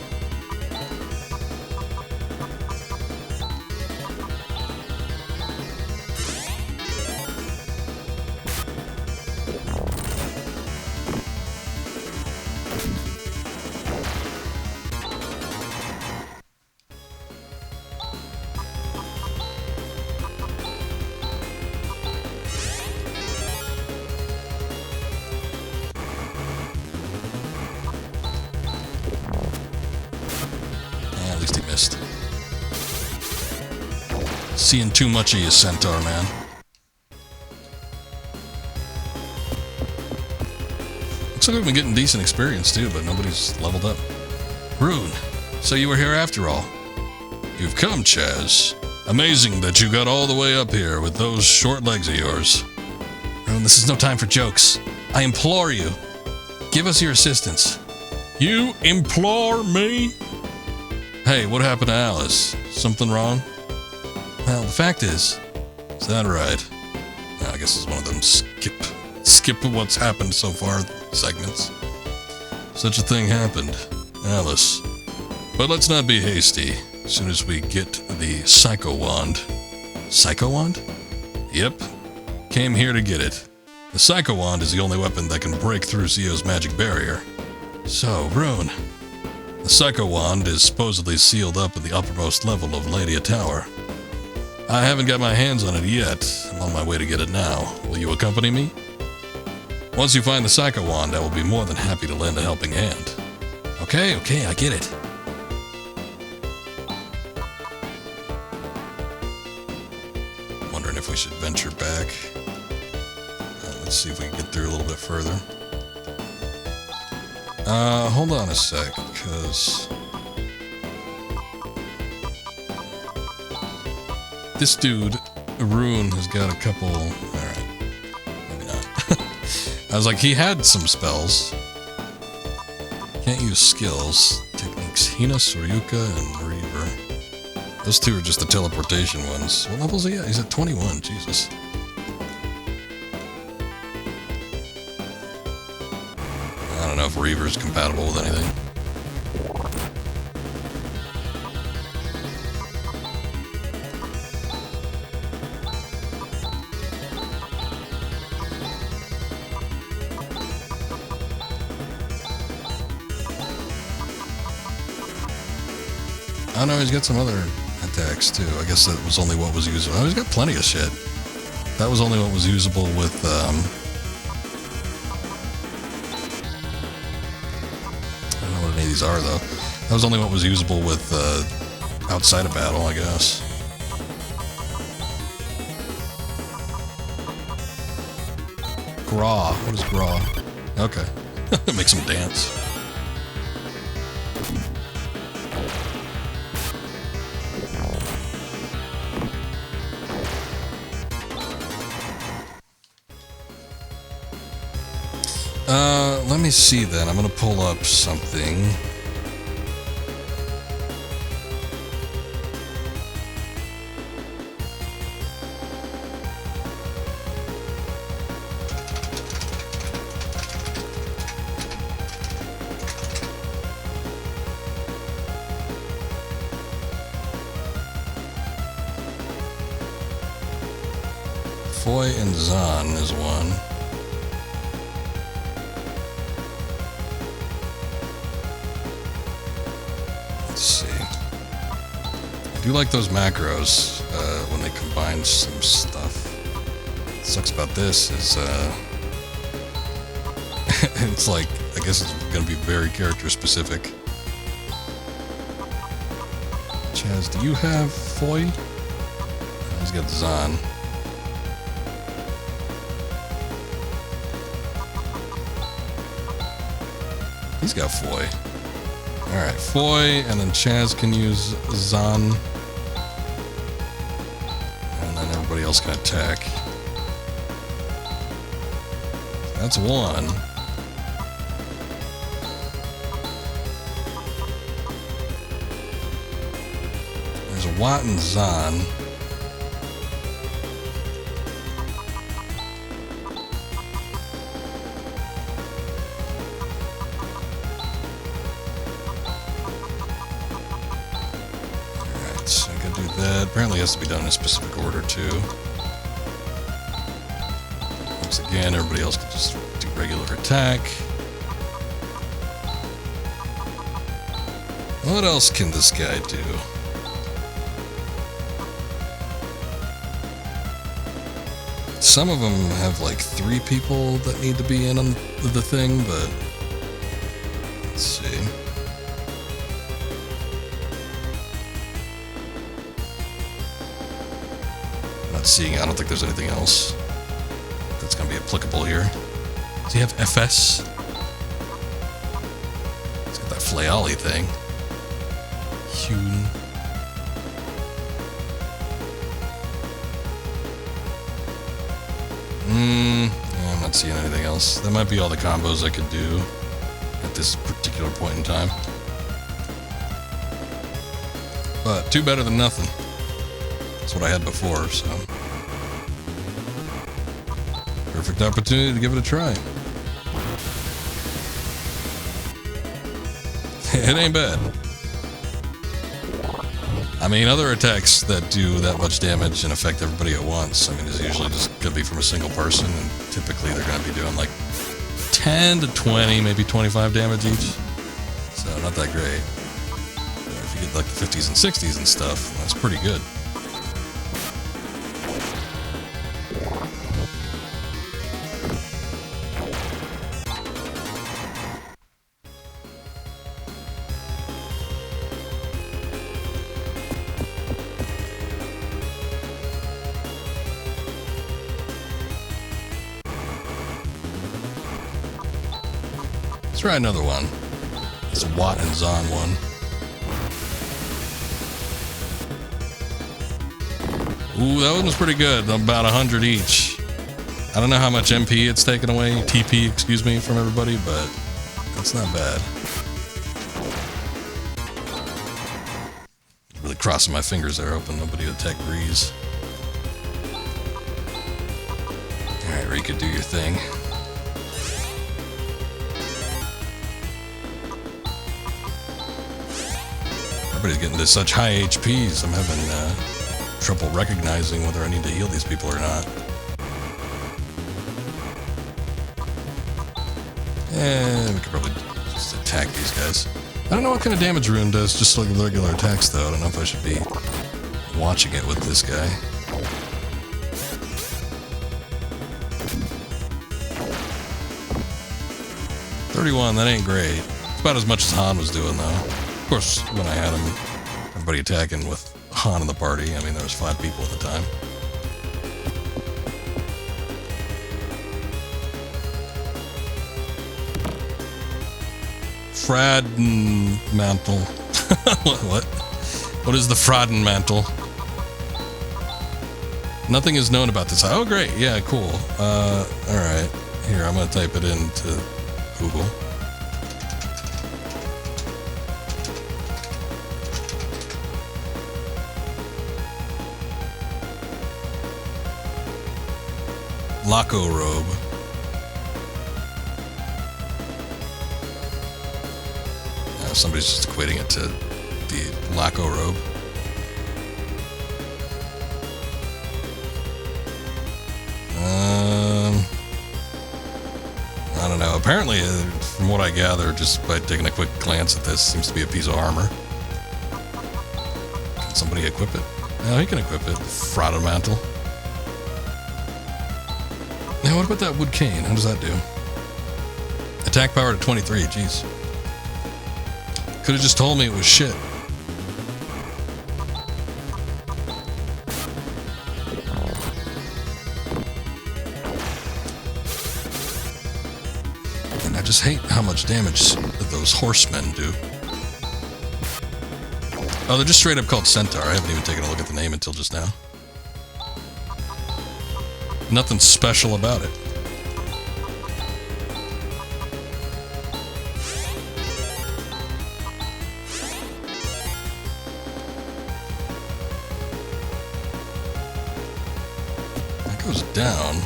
Seeing too much of you, Centaur, man. Looks like we've been getting decent experience, too, but nobody's leveled up. Rune, so you were here after all. You've come, Chaz. Amazing that you got all the way up here with those short legs of yours. Rune, this is no time for jokes. I implore you, give us your assistance. You implore me? Hey, what happened to Alice? Something wrong? Well, the fact is that right? I guess it's one of them skip what's happened so far segments. Such a thing happened, Alice. But let's not be hasty. As soon as we get the Psycho Wand. Psycho Wand? Yep. Came here to get it. The Psycho Wand is the only weapon that can break through Zio's magic barrier. So, Rune. The Psycho Wand is supposedly sealed up in the uppermost level of Ladia Tower. I haven't got my hands on it yet. I'm on my way to get it now. Will you accompany me? Once you find the Psycho Wand, I will be more than happy to lend a helping hand. Okay, I get it. Wondering if we should venture back. Let's see if we can get through a little bit further. Hold on a sec, because this dude, Rune, has got a couple... Alright. Maybe not. I was like, he had some spells. Can't use skills. Techniques. Hina, Soryuka, and Reaver. Those two are just the teleportation ones. What level is he at? He's at 21. Jesus. I don't know if Reaver's compatible with anything. I don't know, he's got some other attacks too. I guess that was only what was usable. Oh, he's got plenty of shit. That was only what was usable with, I don't know what any of these are though. That was only what was usable with, outside of battle, I guess. Graw. What is Graw? Okay. Makes him dance. Let me see then. I'm gonna pull up something. Foy and Zahn is one. Let's see. I do like those macros when they combine some stuff. What sucks about this is it's like, I guess it's going to be very character specific. Chaz, do you have Foy? He's got Zahn. He's got Foy. Alright, Foy, and then Chaz can use Zahn. And then everybody else can attack. That's one. There's a Watt and Zahn. Alright, so I gotta do that. Apparently it has to be done in a specific order too. Once again, everybody else can just do regular attack. What else can this guy do? Some of them have like 3 people that need to be in on the thing, but let's see. I'm not seeing, I don't think there's anything else that's going to be applicable here. Does he have FS? He's got that flayali thing. Hewn. Yeah, I'm not seeing anything else. That might be all the combos I could do at this particular point in time. But 2 better than nothing. That's what I had before, so. Perfect opportunity to give it a try. It ain't bad. I mean, other attacks that do that much damage and affect everybody at once, I mean, is usually just going to be from a single person, and typically they're going to be doing like 10 to 20, maybe 25 damage each. So, not that great. But if you get like the 50s and 60s and stuff, that's pretty good. Let's try another one. It's a Watt and Zahn one. Ooh, that one was pretty good. About 100 each. I don't know how much MP it's taken away, TP, excuse me, from everybody, but that's not bad. Really crossing my fingers there, hoping nobody would attack Breeze. Alright, Rika, do your thing. Everybody's getting to such high HPs, I'm having trouble recognizing whether I need to heal these people or not. And we could probably just attack these guys. I don't know what kind of damage Rune does, just like regular attacks though. I don't know if I should be watching it with this guy. $31, that ain't great. It's about as much as Han was doing though. Of course, when I had him, everybody attacking with Han in the party, I mean, there was 5 people at the time. Fraudenmantel. What is the Fraudenmantel? Nothing is known about this. Oh, great. Yeah, cool. Alright. Here, I'm going to type it into Google. Laco robe. Somebody's just equating it to the Laco robe. I don't know. Apparently, from what I gather, just by taking a quick glance at this, seems to be a piece of armor. Can somebody equip it? No, he can equip it. Fraudenmantel. Now, what about that wood cane? How does that do? Attack power to 23, jeez. Could have just told me it was shit. And I just hate how much damage those horsemen do. Oh, they're just straight up called Centaur. I haven't even taken a look at the name until just now. Nothing special about it. goes down.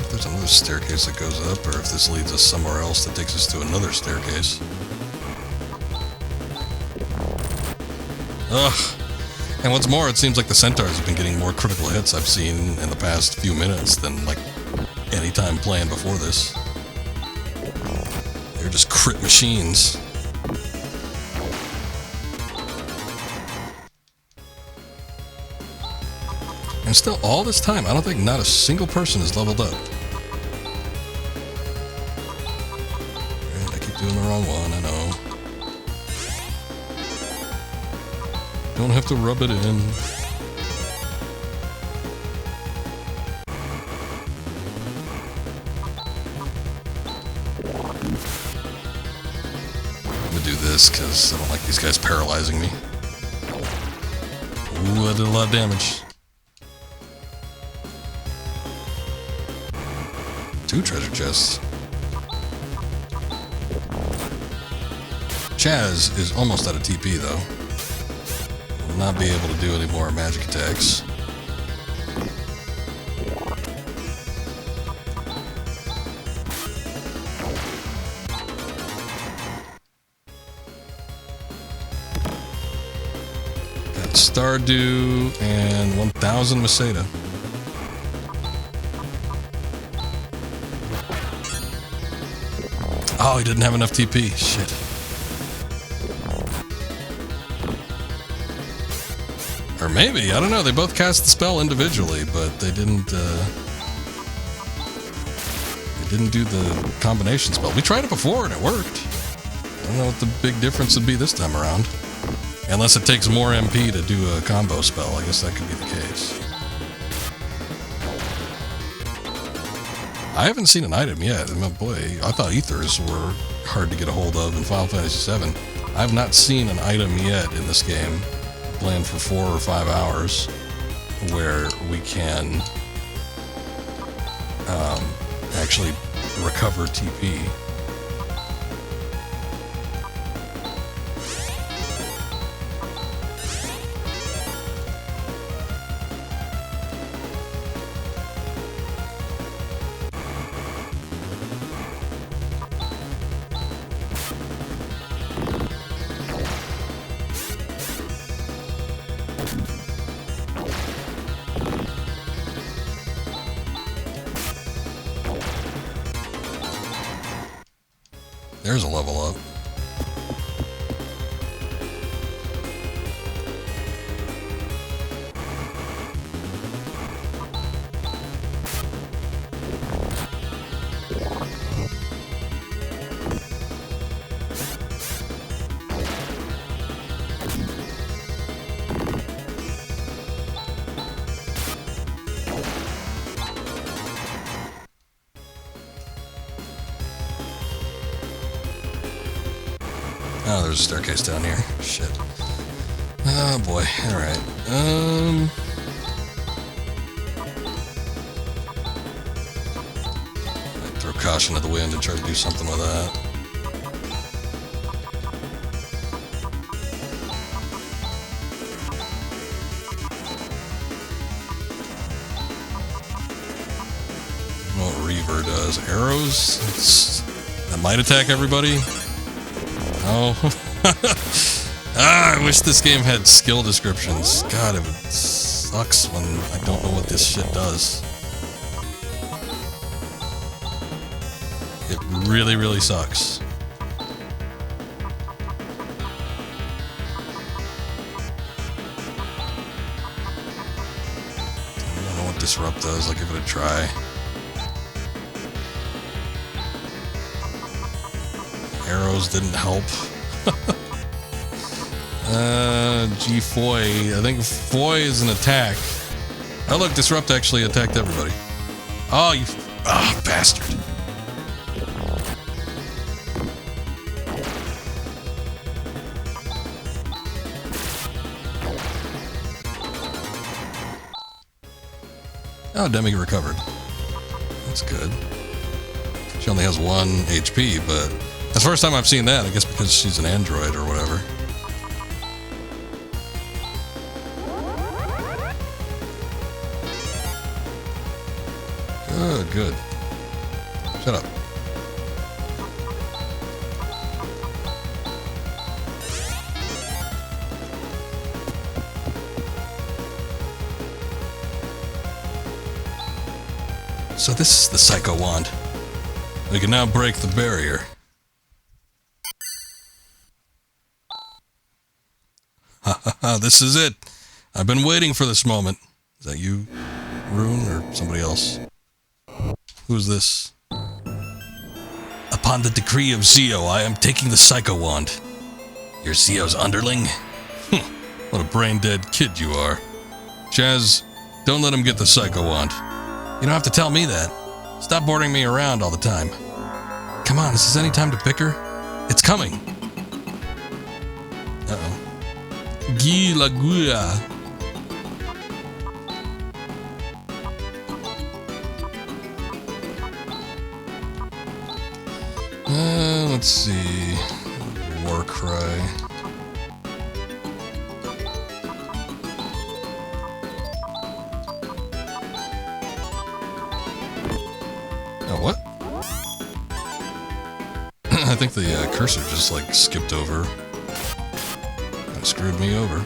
If there's another staircase that goes up, or if this leads us somewhere else that takes us to another staircase. Ugh. And what's more, it seems like the centaurs have been getting more critical hits I've seen in the past few minutes than, like, any time playing before this. They're just crit machines. And still, all this time, I don't think not a single person is leveled up. Right, I keep doing the wrong one, I know. Don't have to rub it in. I'm gonna do this because I don't like these guys paralyzing me. Ooh, I did a lot of damage. 2 treasure chests. Chaz is almost out of TP though. Will not be able to do any more magic attacks. Got Stardew and 1000 Maseda. Oh, he didn't have enough TP. Shit. Or maybe, I don't know. They both cast the spell individually, but they didn't do the combination spell. We tried it before and it worked. I don't know what the big difference would be this time around. Unless it takes more MP to do a combo spell. I guess that could be the case. I haven't seen an item yet. Oh boy, I thought ethers were hard to get a hold of in Final Fantasy VII. I have not seen an item yet in this game, playing for 4 or 5 hours, where we can actually recover TP. There's a level up. Oh, there's a staircase down here. Shit. Oh boy. Alright. I'd throw caution to the wind and try to do something with that. I don't know what Reaver does. Arrows? That might attack everybody. Oh. I wish this game had skill descriptions. God, it sucks when I don't know what this shit does. It really, really sucks. I don't know what Disrupt does. I'll give it a try. Arrows didn't help. G Foy. I think Foy is an attack. Oh look, Disrupt actually attacked everybody. Oh, you... Ah, bastard. Oh, Demi recovered. That's good. She only has 1 HP, but... That's the first time I've seen that, I guess because she's an android or whatever. Good. Shut up. So this is the Psycho Wand. We can now break the barrier. Ha ha ha, this is it. I've been waiting for this moment. Is that you, Rune, or somebody else? Who's this? Upon the decree of Zio, I am taking the Psycho Wand. You're Zio's underling? What a brain-dead kid you are. Chaz, don't let him get the Psycho Wand. You don't have to tell me that. Stop boarding me around all the time. Come on, is this any time to pick her? It's coming. Uh-oh. Guy Laguya. Let's see. War cry. Oh, what? I think the cursor just like skipped over. That screwed me over.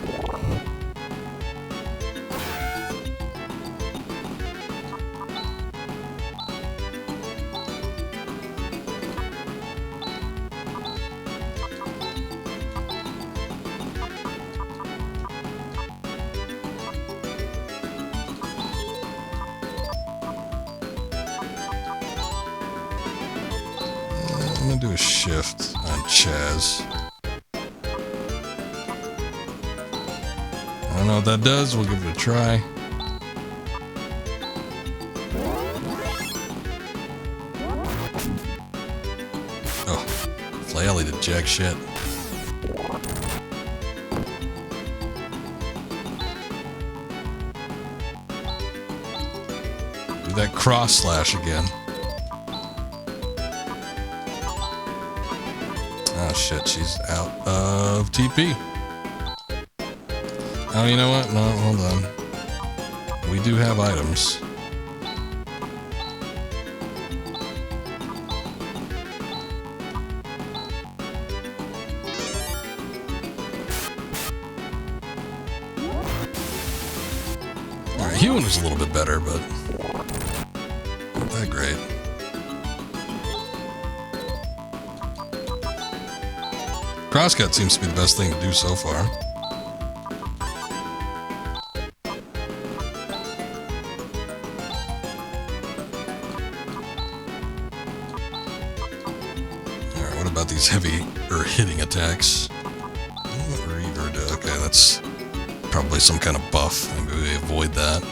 I'm gonna do a shift on Chaz. I don't know what that does, we'll give it a try. Oh, Flaily did jack shit. Do that cross slash again. Oh shit, she's out of TP. Oh, you know what? No, hold on. We do have items. Alright, Hewin was a little bit better, but not that great. Crosscut seems to be the best thing to do so far. Alright, what about these heavy or hitting attacks? Reaver, okay, that's probably some kind of buff. Maybe we avoid that.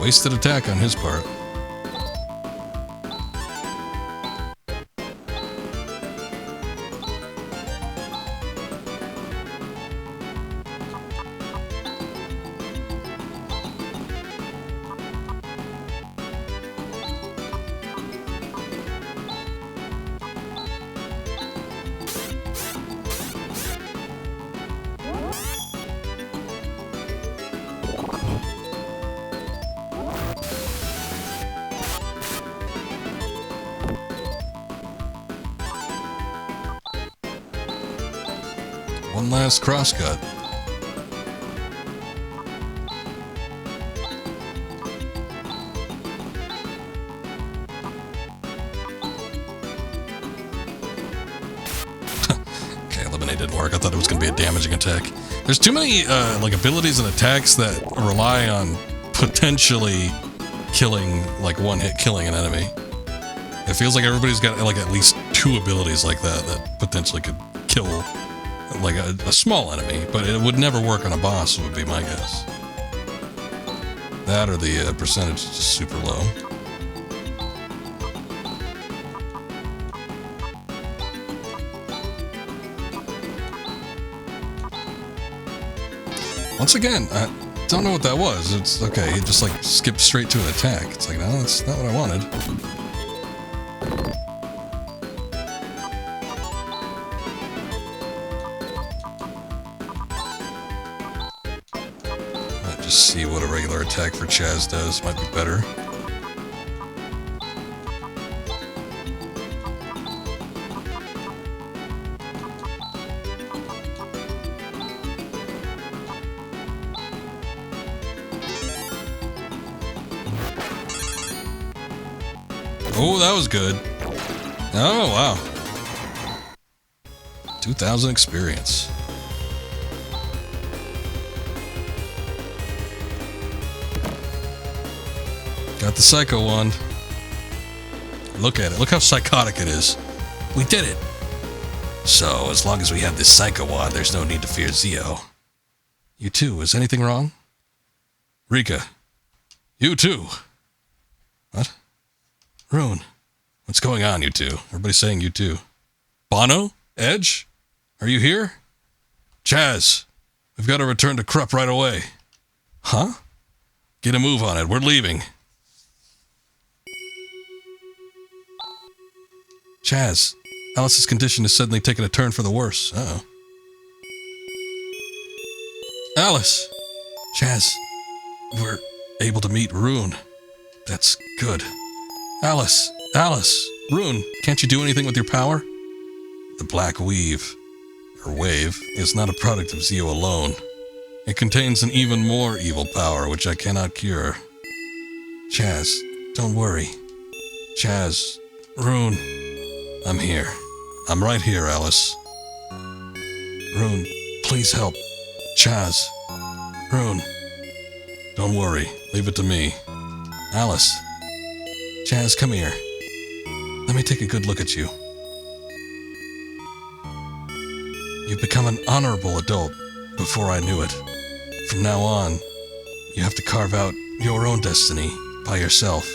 Wasted attack on his part. One last crosscut. Okay, Eliminate didn't work. I thought it was going to be a damaging attack. There's too many like abilities and attacks that rely on potentially killing, like one-hit killing an enemy. It feels like everybody's got like at least two abilities like that that potentially could kill like a small enemy, but it would never work on a boss, would be my guess. That or the percentage is just super low. Once again, I don't know what that was. It's okay, it just like skipped straight to an attack. It's like, no, that's not what I wanted. just see what a regular attack for Chaz does. Might be better. Oh, that was good. Oh, wow. 2,000 experience. Got the Psycho Wand. Look at it. Look how psychotic it is. We did it. So, as long as we have this Psycho Wand, there's no need to fear Zio. You too. Is anything wrong? Rika. You too. What? Rune. What's going on, you two? Everybody's saying you too. Bono? Edge? Are you here? Chaz. We've got to return to Krupp right away. Huh? Get a move on it. We're leaving. Chaz. Alice's condition is suddenly taking a turn for the worse. Uh-oh. Alice. Chaz. We're able to meet Rune. That's good. Alice. Alice. Rune, can't you do anything with your power? The Black Weave, or Wave, is not a product of Zio alone. It contains an even more evil power, which I cannot cure. Chaz, don't worry. Chaz. Rune. I'm here. I'm right here, Alice. Rune, please help. Chaz. Rune. Don't worry. Leave it to me. Alice. Chaz, come here. Let me take a good look at you. You've become an honorable adult before I knew it. From now on, you have to carve out your own destiny by yourself.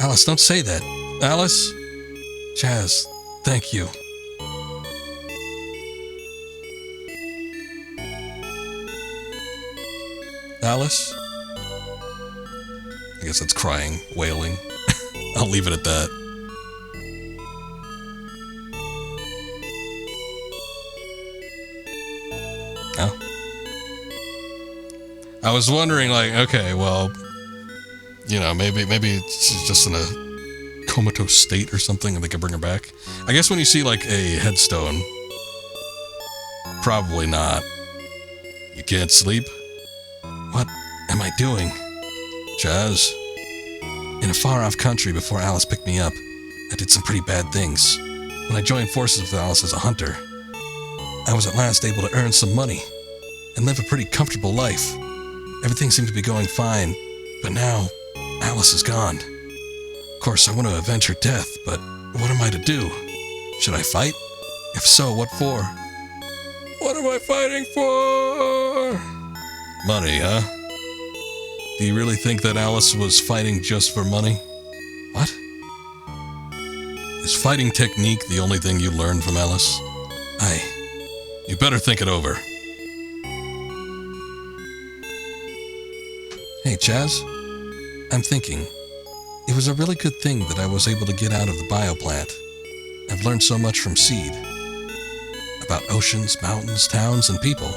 Alice, don't say that. Alice? Chaz, thank you. Alice? I guess that's crying, wailing. I'll leave it at that. Oh. I was wondering, like, okay, well, you know, maybe it's just in a comatose state or something and they can bring her back. I guess when you see, like, a headstone, probably not. You can't sleep? What am I doing? Chaz? In a far-off country before Alice picked me up, I did some pretty bad things. When I joined forces with Alice as a hunter, I was at last able to earn some money and live a pretty comfortable life. Everything seemed to be going fine, but now Alice is gone. Of course, I want to avenge her death, but what am I to do? Should I fight? If so, what for? What am I fighting for? Money, huh? Do you really think that Alice was fighting just for money? What? Is fighting technique the only thing you learned from Alice? You better think it over. Hey, Chaz. I'm thinking, it was a really good thing that I was able to get out of the bioplant. I've learned so much from Seed. About oceans, mountains, towns, and people.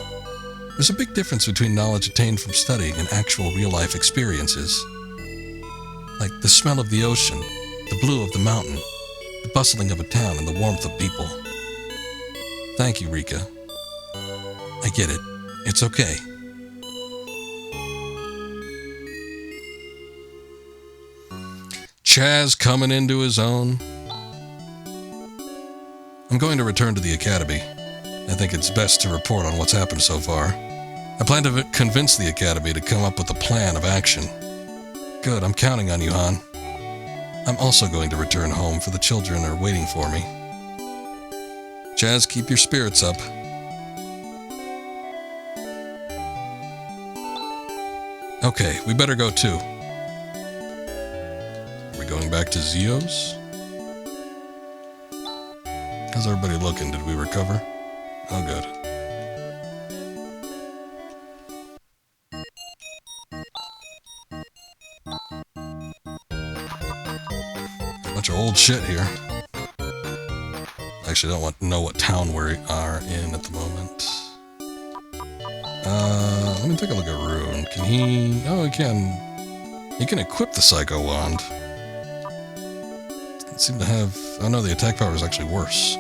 There's a big difference between knowledge attained from studying and actual real-life experiences. Like the smell of the ocean, the blue of the mountain, the bustling of a town, and the warmth of people. Thank you, Rika. I get it. It's okay. Chaz coming into his own. I'm going to return to the academy. I think it's best to report on what's happened so far. I plan to convince the academy to come up with a plan of action. Good, I'm counting on you, Han. I'm also going to return home, for the children are waiting for me. Chaz, keep your spirits up. Okay, we better go too. Are we going back to Zio's? How's everybody looking? Did we recover? Oh, good. Bunch of old shit here. Actually, I don't know what town we are in at the moment. let me take a look at Rune. Can he... Oh, he can... He can equip the Psycho Wand. Doesn't seem to have... Oh no, the attack power is actually worse.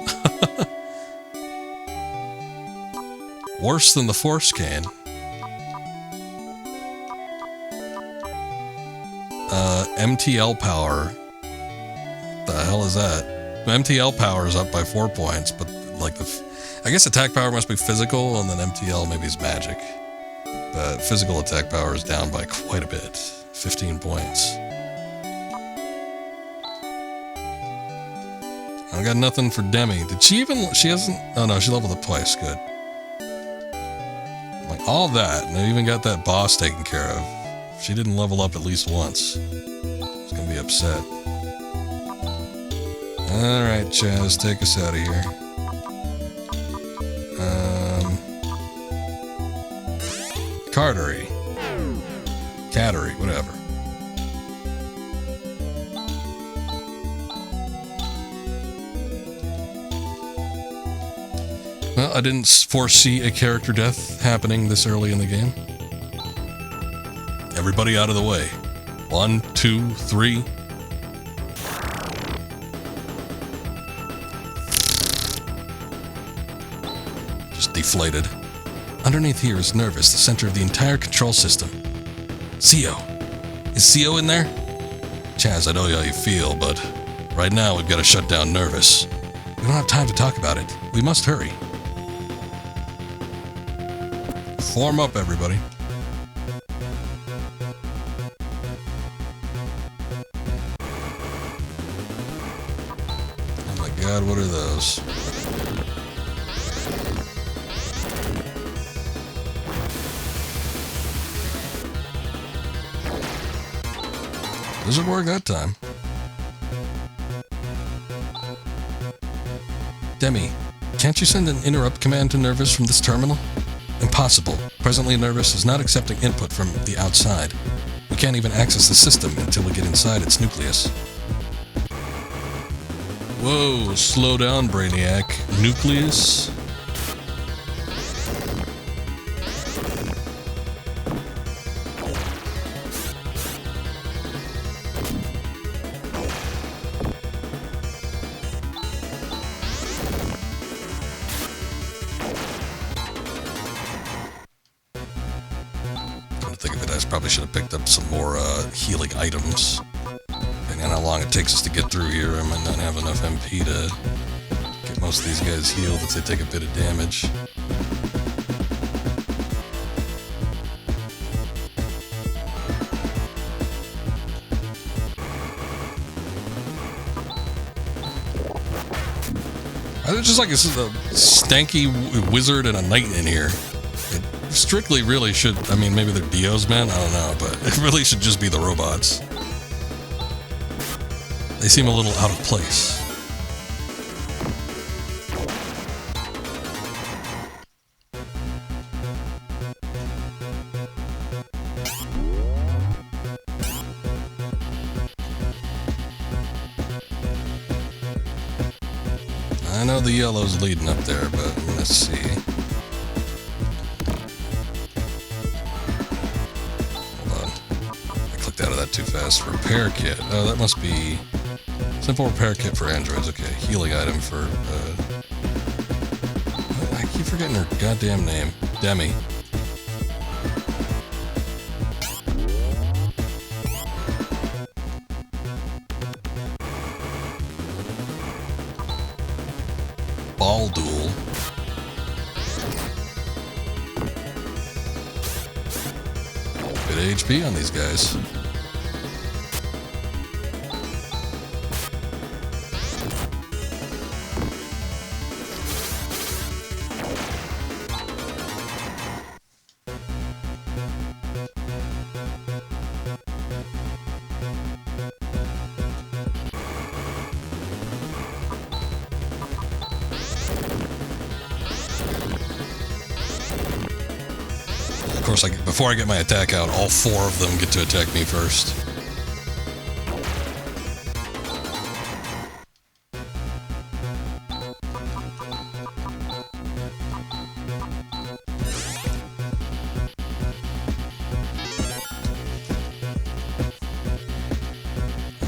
Worse than the Force Cane. MTL power. The hell is that? MTL power is up by 4 points, but like I guess attack power must be physical, and then MTL maybe is magic. But physical attack power is down by quite a bit. 15 points. I got nothing for Demi. Did she even... She hasn't... Oh no, she leveled up twice. Good. Like, all that, and I even got that boss taken care of. If she didn't level up at least once, I was gonna be upset. Alright, Chaz, take us out of here. Cartery. Cattery, whatever. Well, I didn't foresee a character death happening this early in the game. Everybody out of the way. 1, 2, 3. Just deflated. Underneath here is Nervous, the center of the entire control system. CO. Is CO in there? Chaz, I know how you feel, but right now we've got to shut down Nervous. We don't have time to talk about it. We must hurry. Form up, everybody. Oh my god, what are those? Doesn't work that time. Demi, can't you send an interrupt command to Nervous from this terminal? Impossible. Presently, Nervous is not accepting input from the outside. We can't even access the system until we get inside its nucleus. Whoa, slow down, Brainiac. Nucleus? Probably should have picked up some more healing items. Depending on how long it takes us to get through here, I might not have enough MP to get most of these guys healed if they take a bit of damage. It's just like this is a stanky wizard and a knight in here. Strictly really should, I mean, maybe they're Dio's men, I don't know, but it really should just be the robots. They seem a little out of place. I know the yellow's leading up there, but let's see. Too fast. Repair kit. Oh, that must be simple repair kit for androids. Okay, healing item for I keep forgetting her goddamn name. Demi. Ball duel. Good HP on these guys. Of course, before I get my attack out, all 4 of them get to attack me first.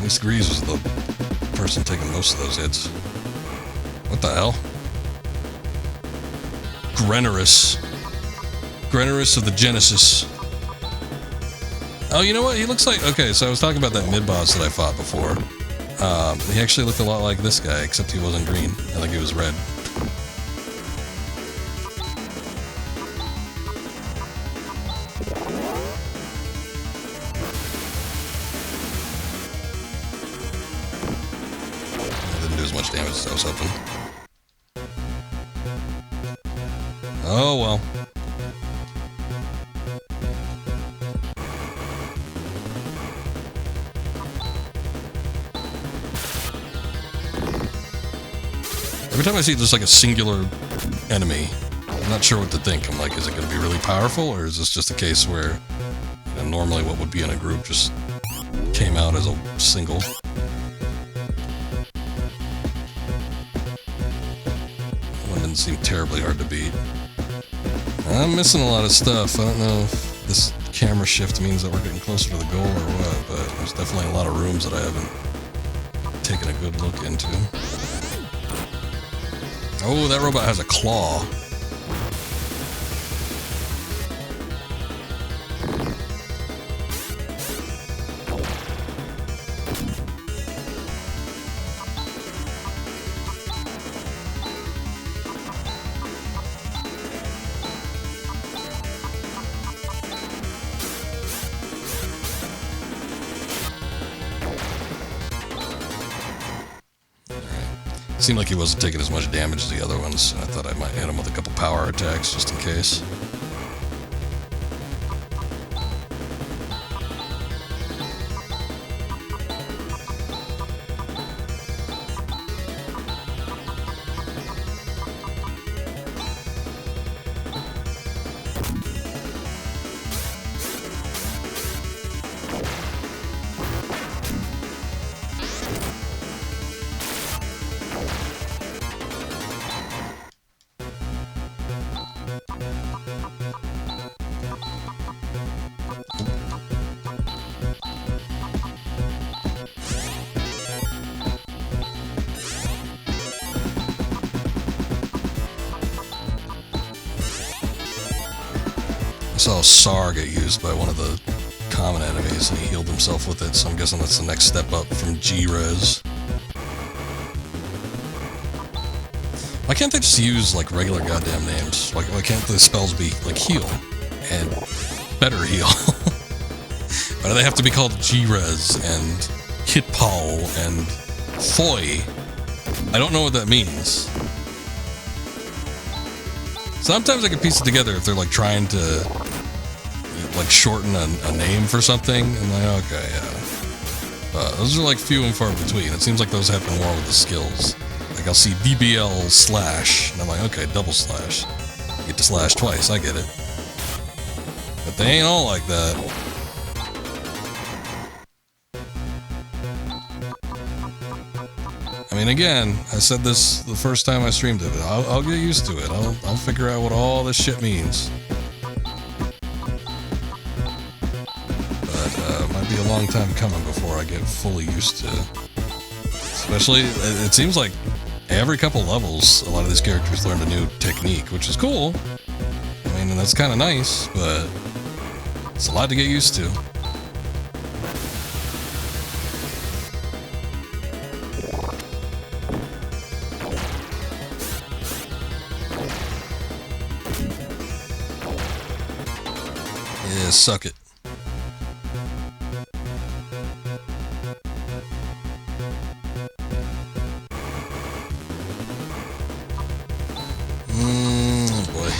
least Grease was the person taking most of those hits. What the hell? Grenorous. Grenorous of the Genesis. Oh, you know what? He looks like... Okay, so I was talking about that mid-boss that I fought before. He actually looked a lot like this guy, except he wasn't green. I think he was red. Didn't do as much damage as I was hoping. Oh, well. Every time I see just like a singular enemy, I'm not sure what to think. I'm like, is it going to be really powerful, or is this just a case where normally what would be in a group just came out as a single? One didn't seem terribly hard to beat. I'm missing a lot of stuff. I don't know if this camera shift means that we're getting closer to the goal or what, but there's definitely a lot of rooms that I haven't taken a good look into. Oh, that robot has a claw. Seemed like he wasn't taking as much damage as the other ones. I thought I might hit him with a couple power attacks just in case. I saw SAR get used by one of the common enemies and he healed himself with it, so I'm guessing that's the next step up from G-Res. Why can't they just use like regular goddamn names? Why can't the spells be like heal and better heal? Why do they have to be called G-Res and Hitpal and Foy? I don't know what that means. Sometimes I can piece it together if they're like trying to like shorten a name for something. I'm like, okay, yeah. Those are like few and far between. It seems like those happen more with the skills. Like I'll see DBL slash, and I'm like, okay, double slash. You get to slash twice, I get it. But they ain't all like that. I mean, again, I said this the first time I streamed it. I'll get used to it. I'll figure out what all this shit means. But might be a long time coming before I get fully used to it. Especially, it seems like every couple levels, a lot of these characters learn a new technique, which is cool. I mean, that's kind of nice, but it's a lot to get used to. Yeah, suck it. Oh boy. I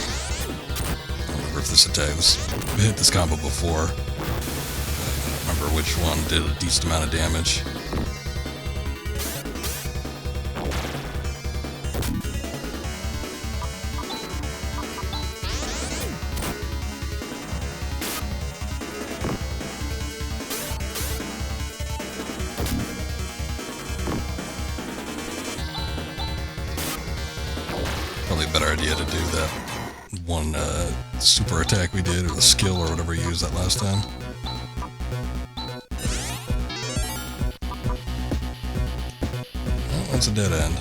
don't remember if this attack we hit this combo before. I don't remember which one did a decent amount of damage. Probably a better idea to do that one super attack we did, or the skill, or whatever we used that last time. That's a dead end.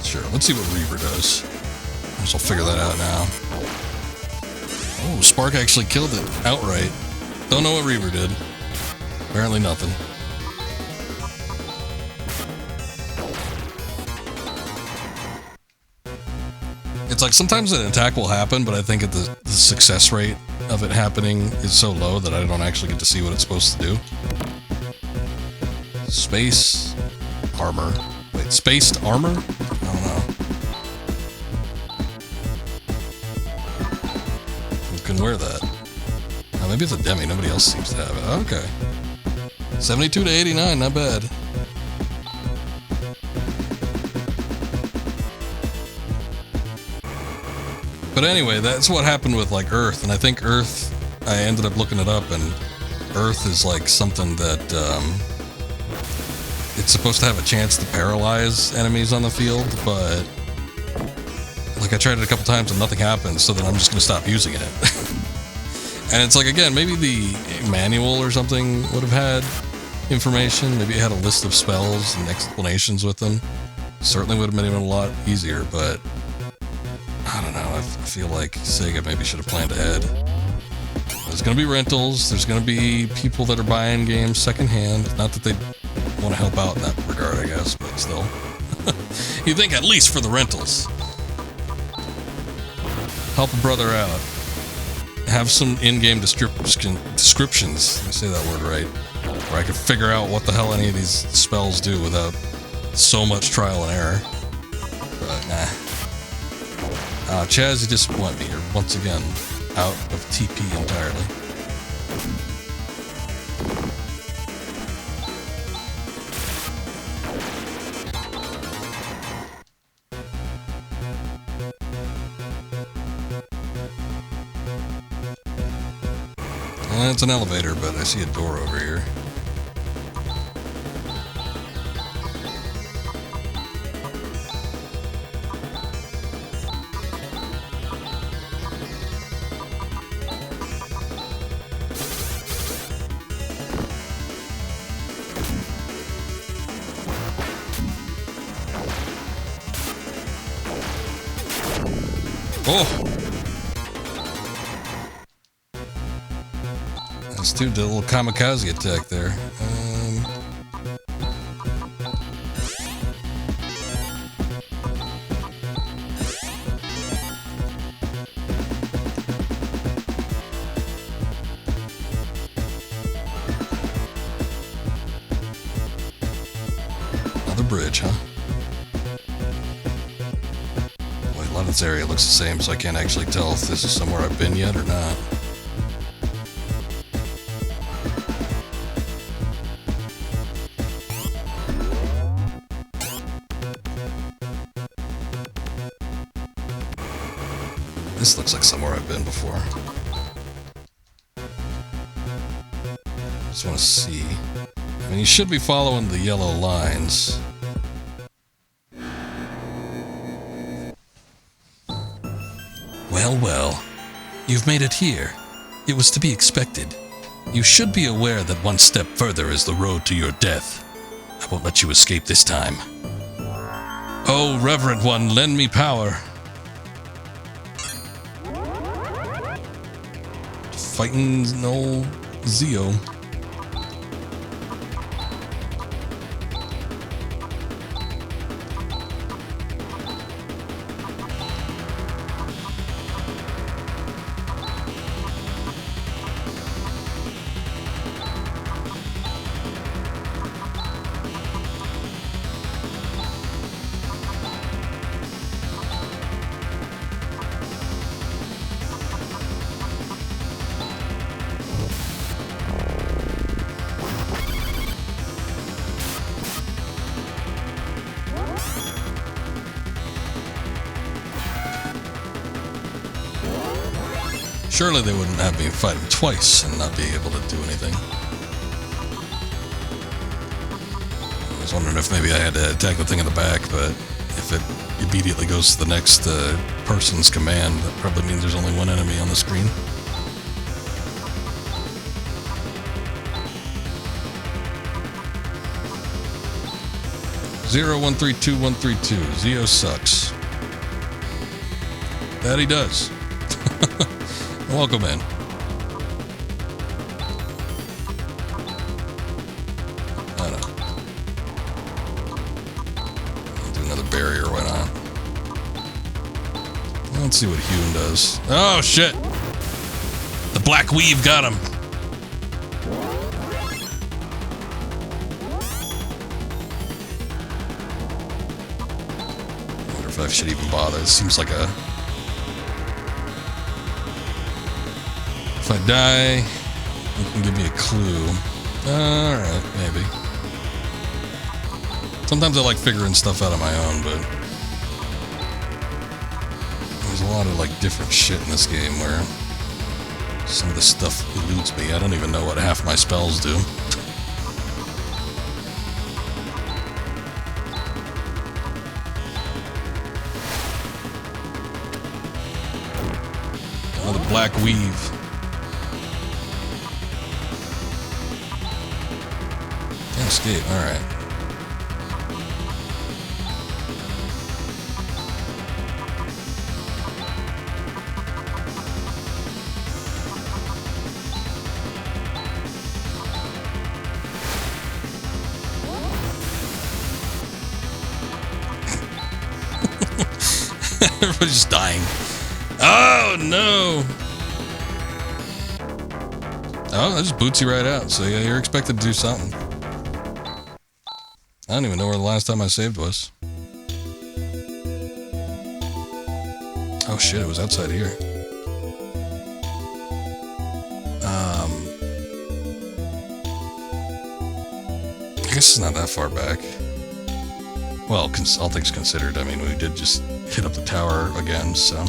Sure, let's see what Reaver does. I guess I'll figure that out now. Oh, Spark actually killed it outright. Don't know what Reaver did. Apparently nothing. It's like sometimes an attack will happen, but I think the success rate of it happening is so low that I don't actually get to see what it's supposed to do. Space armor. Wait, spaced armor? I don't know. Who can wear that? Oh, maybe it's a demi. Nobody else seems to have it. Okay. 72 to 89, not bad. But anyway, that's what happened with like Earth, and I think Earth, I ended up looking it up, and Earth is like something that it's supposed to have a chance to paralyze enemies on the field, but like I tried it a couple times and nothing happened, so then I'm just gonna stop using it. And it's like, again, maybe the manual or something would have had information. Maybe it had a list of spells and explanations with them. Certainly would have made it a lot easier, but I don't know. I feel like Sega maybe should have planned ahead. There's going to be rentals. There's going to be people that are buying games secondhand. Not that they want to help out in that regard, I guess, but still. You think at least for the rentals. Help a brother out. Have some in-game descriptions. Let me say that word right. Where I can figure out what the hell any of these spells do without so much trial and error. But nah. Chaz, you disappoint me. You're once again out of TP entirely. It's an elevator, but I see a door over here. Oh! This dude did a little kamikaze attack there. Another bridge, huh? Boy, a lot of this area looks the same, so I can't actually tell if this is somewhere I've been yet or not. This looks like somewhere I've been before. Just want to see. I mean, you should be following the yellow lines. Well, well. You've made it here. It was to be expected. You should be aware that one step further is the road to your death. I won't let you escape this time. Oh, Reverend One, lend me power. Fighting no Zeo. surely they wouldn't have me fight him twice and not be able to do anything. I was wondering if maybe I had to attack the thing in the back, but if it immediately goes to the next person's command, that probably means there's only one enemy on the screen. Zero 132132. Zeo sucks. That he does. Welcome in. I don't know. I'll do another barrier, why not? Let's see what Hune does. Oh shit! The black weave got him. I wonder if I should even bother. It seems like a... If I die, you can give me a clue. Alright, maybe. Sometimes I like figuring stuff out on my own, but... There's a lot of, like, different shit in this game where... Some of the stuff eludes me. I don't even know what half my spells do. Another black weave. Escape, alright. Everybody's dying. Oh no! Oh, that just boots you right out. So yeah, you're expected to do something. I don't even know where the last time I saved was. Oh shit, it was outside here. I guess it's not that far back. Well, all things considered, I mean, we did just hit up the tower again, so...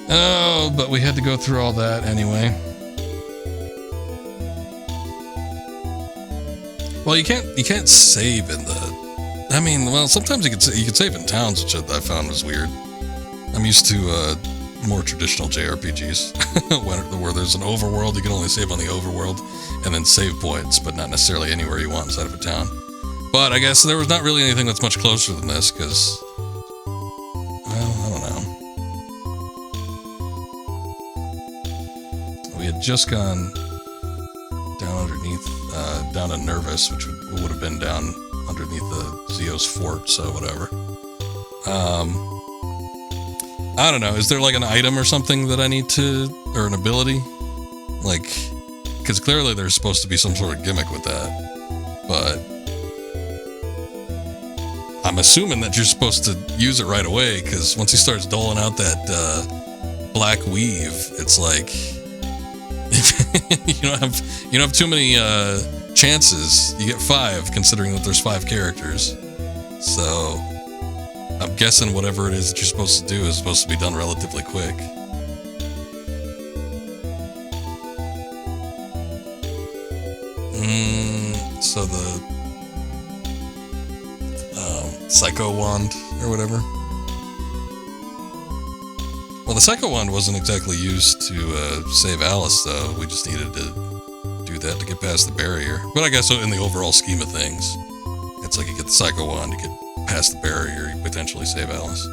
Oh, but we had to go through all that anyway. Well, you can't save in the... I mean, well, sometimes you can save in towns, which I found was weird. I'm used to more traditional JRPGs, where there's an overworld, you can only save on the overworld, and then save points, but not necessarily anywhere you want inside of a town. But I guess there was not really anything that's much closer than this, because... Well, I don't know. We had just gone down underneath, down to Nervous, which would have been down underneath the Zeo's fort, so whatever. I don't know, is there like an item or something that I need to, or an ability? Like, because clearly there's supposed to be some sort of gimmick with that, but... I'm assuming that you're supposed to use it right away, because once he starts doling out that black weave, it's like you don't have too many chances. You get 5, considering that there's 5 characters. So I'm guessing whatever it is that you're supposed to do is supposed to be done relatively quick. So the Psycho Wand, or whatever. Well, the Psycho Wand wasn't exactly used to save Alice, though. We just needed to do that to get past the barrier. But I guess in the overall scheme of things, it's like you get the Psycho Wand, you get past the barrier, you potentially save Alice.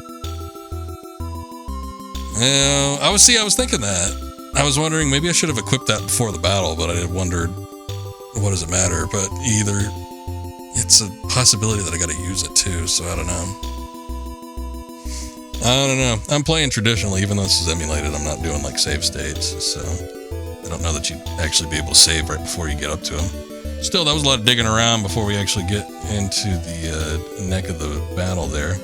I was thinking that. I was wondering, maybe I should have equipped that before the battle, but I wondered, what does it matter? But either... It's a possibility that I gotta use it too, so I don't know. I'm playing traditionally, even though this is emulated. I'm not doing like save states, so I don't know that you'd actually be able to save right before you get up to them. Still, that was a lot of digging around before we actually get into the neck of the battle there.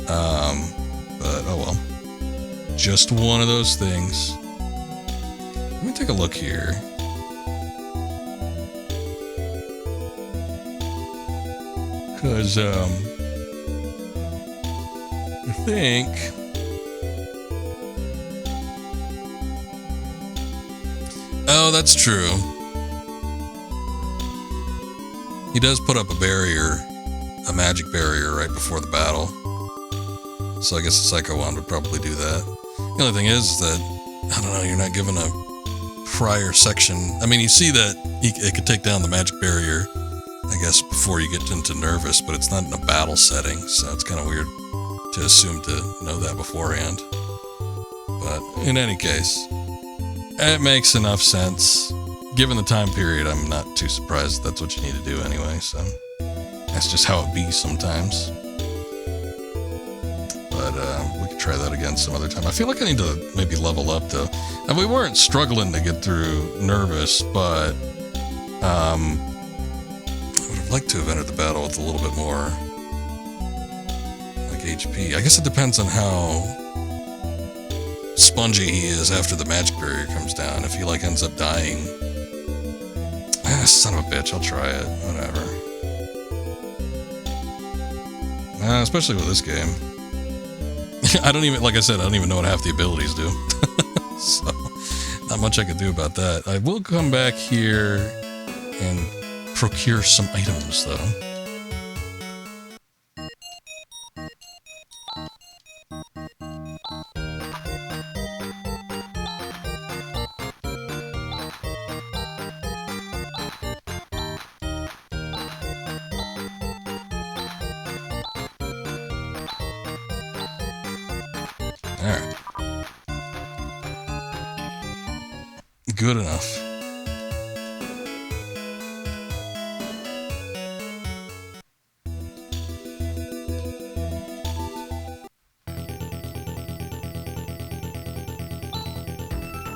But oh well. Just one of those things. Let me take a look here. Because, I think... Oh, that's true. He does put up a barrier, a magic barrier right before the battle. So I guess the Psycho Wand would probably do that. The only thing is that, I don't know, you're not given a prior section. I mean, you see that it could take down the magic barrier, I guess, before you get into Nervous, but it's not in a battle setting, so it's kind of weird to assume to know that beforehand. But in any case, it makes enough sense. Given the time period, I'm not too surprised that's what you need to do anyway, so that's just how it be sometimes. But we could try that again some other time. I feel like I need to maybe level up, though. And we weren't struggling to get through Nervous, but I would have liked to have entered the battle with a little bit more like HP. I guess it depends on how spongy he is after the magic barrier comes down. If he like ends up dying, son of a bitch, I'll try it. Whatever. Especially with this game. I don't even, like I said, I don't even know what half the abilities do. So, not much I could do about that. I will come back here and procure some items, though. Alright. Good enough.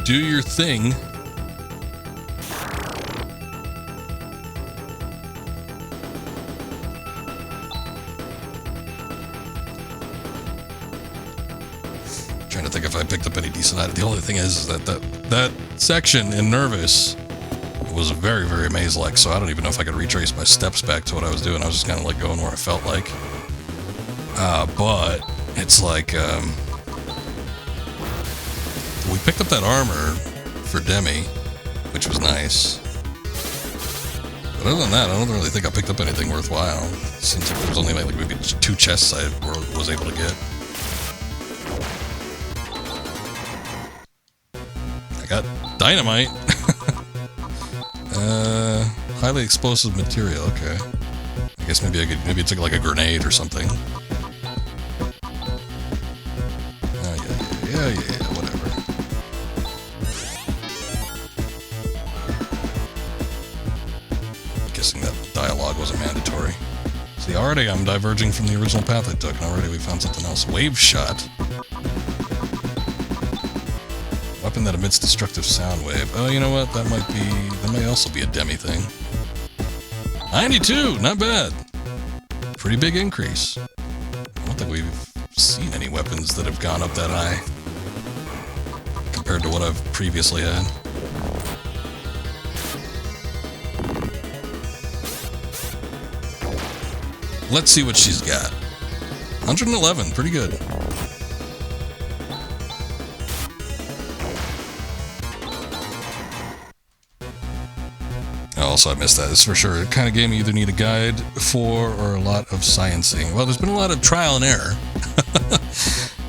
Do your thing. Trying to think if I picked up any decent items. The only thing is that that section in Nervous was very, very maze-like, so I don't even know if I could retrace my steps back to what I was doing. I was just kind of like going where I felt like. But it's like, we picked up that armor for Demi, which was nice. But other than that, I don't really think I picked up anything worthwhile. It seems like there was only like maybe 2 chests I was able to get. I got dynamite. Highly explosive material. Okay. I guess maybe it's like a grenade or something. Yeah, whatever. Guessing that dialogue wasn't mandatory. See, already I'm diverging from the original path I took, and already we found something else. Wave shot. Weapon that emits destructive sound wave. Oh, you know what? That might also be a Demi thing. 92! Not bad. Pretty big increase. I don't think we've seen any weapons that have gone up that high compared to what I've previously had. Let's see what she's got. 111, pretty good. Also, I missed that. It's for sure. It kind of game you either need a guide for or a lot of sciencing. Well, there's been a lot of trial and error.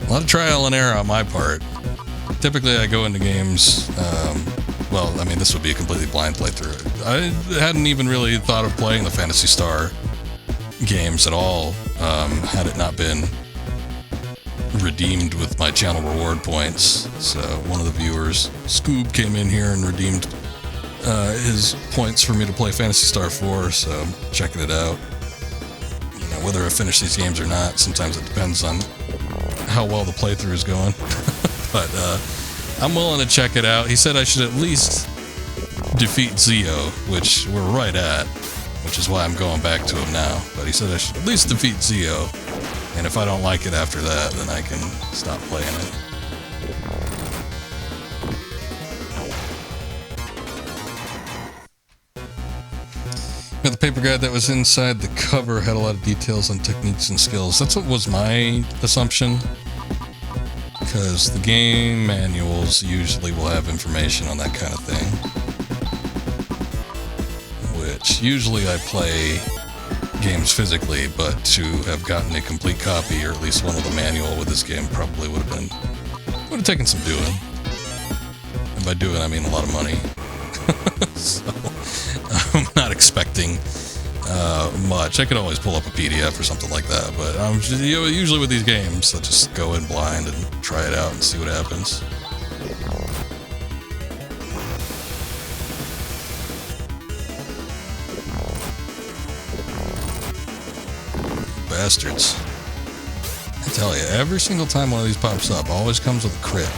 A lot of trial and error on my part. Typically, I go into games, well, I mean, this would be a completely blind playthrough. I hadn't even really thought of playing the Phantasy Star games at all, had it not been redeemed with my channel reward points. So one of the viewers, Scoob, came in here and redeemed his points for me to play Phantasy Star IV, so I'm checking it out. You know, whether I finish these games or not, sometimes it depends on how well the playthrough is going. But I'm willing to check it out. He said I should at least defeat Zio, which we're right at, which is why I'm going back to him now. But he said I should at least defeat Zio, and if I don't like it after that, then I can stop playing it. The paper guide that was inside the cover had a lot of details on techniques and skills. That's what was my assumption, because the game manuals usually will have information on that kind of thing. much. Usually I play games physically, but to have gotten a complete copy, or at least one with a manual with this game, probably would have taken some doing. And by doing, I mean a lot of money. So I'm not expecting much. I could always pull up a PDF or something like that, but usually with these games, I just go in blind and try it out and see what happens. Bastards. I tell you, every single time one of these pops up, always comes with a crit.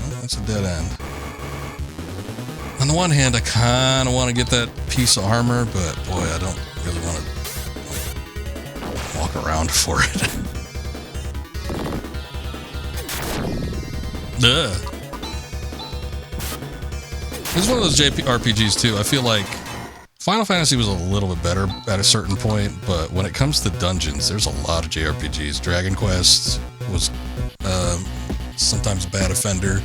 Oh, that's a dead end. On the one hand, I kind of want to get that piece of armor, but boy, I don't really want to walk around for it. Duh. This is one of those JRPGs too. I feel like Final Fantasy was a little bit better at a certain point, but when it comes to dungeons, there's a lot of JRPGs. Dragon Quest was sometimes a bad offender.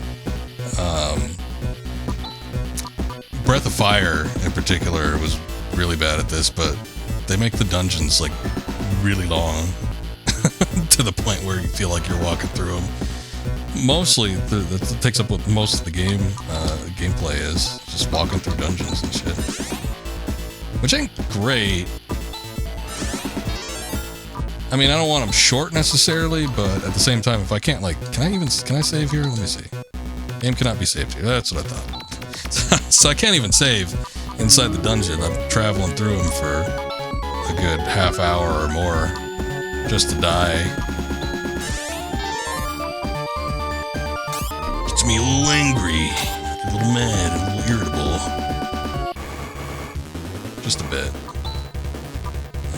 Breath of Fire, in particular, was really bad at this, but they make the dungeons like really long to the point where you feel like you're walking through them. Mostly, that takes up what most of the gameplay is, just walking through dungeons and shit. Which ain't great. I mean, I don't want them short necessarily, but at the same time, if I can't, like, can I save here? Let me see. Game cannot be saved here. That's what I thought. So I can't even save inside the dungeon. I'm traveling through them for a good half hour or more just to die. Gets me a little angry, a little mad, a little irritable. Just a bit.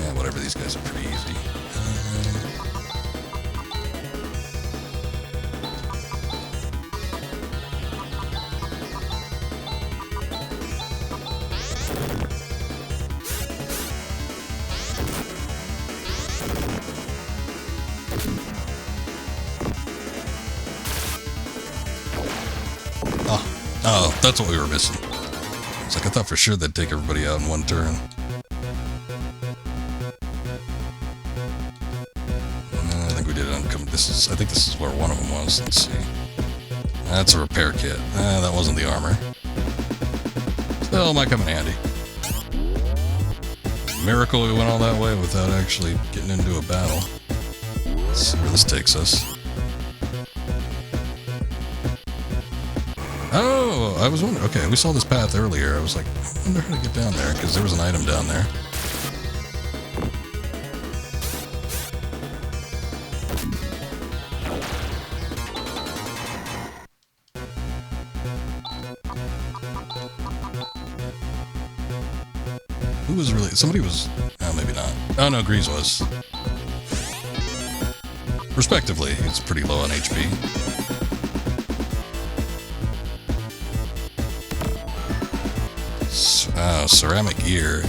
Yeah, whatever, these guys are pretty easy. Oh, that's what we were missing. It's like I thought for sure they'd take everybody out in one turn. I think we did uncome. I think this is where one of them was. Let's see. That's a repair kit. That wasn't the armor. Still might come in handy. Miracle we went all that way without actually getting into a battle. Let's see where this takes us. Oh, I was wondering. Okay, we saw this path earlier. I was like, I wonder how to get down there, because there was an item down there. Who was really... Somebody was... Oh, maybe not. Oh, no, Grease was. Respectively, he's pretty low on HP. Ceramic gear. I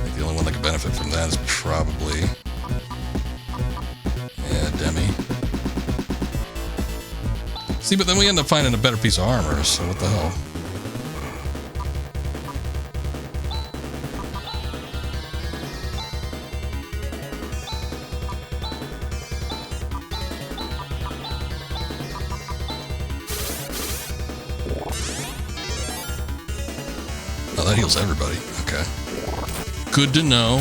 think the only one that could benefit from that is probably... Yeah, Demi. See, but then we end up finding a better piece of armor, so what the hell? That heals everybody. Okay. Good to know.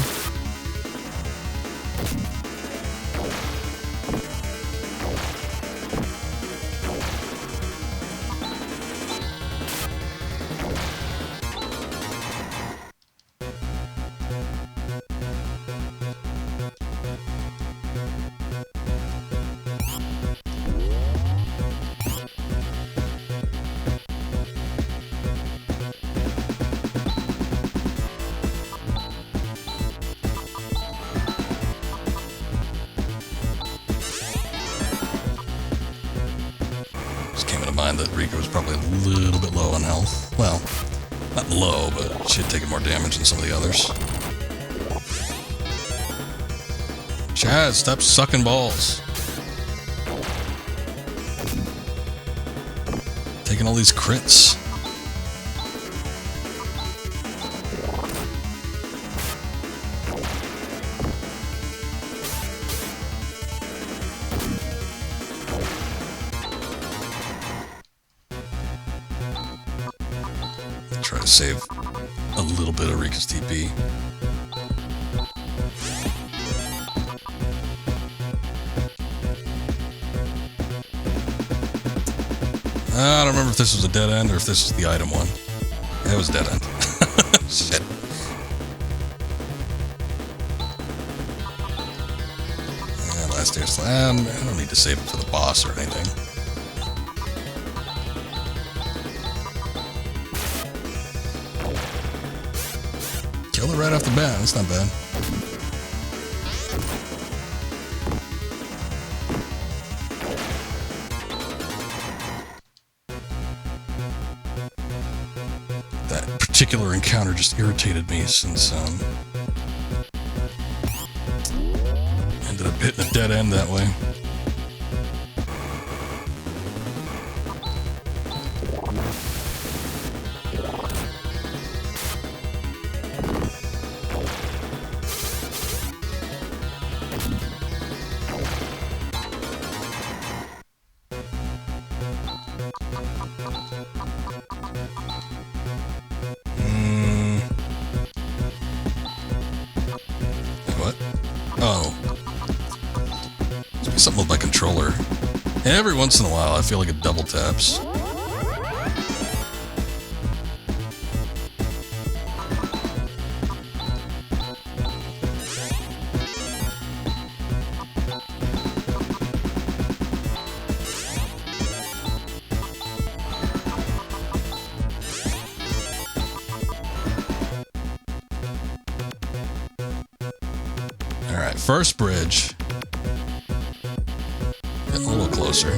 That Rika was probably a little bit low on health. Well, not low, but she had taken more damage than some of the others. Chaz, stop sucking balls. Taking all these crits. Try to save a little bit of Rika's TP. I don't remember if this was a dead end or if this was the item one. It was dead end. Shit. And last year's land. I don't need to save it for the boss or anything. Kill it right off the bat. That's not bad. Particular encounter just irritated me since ended up hitting a dead end that way. Something with my controller. Every once in a while, I feel like it double taps. All right, first bridge. Getting a little closer.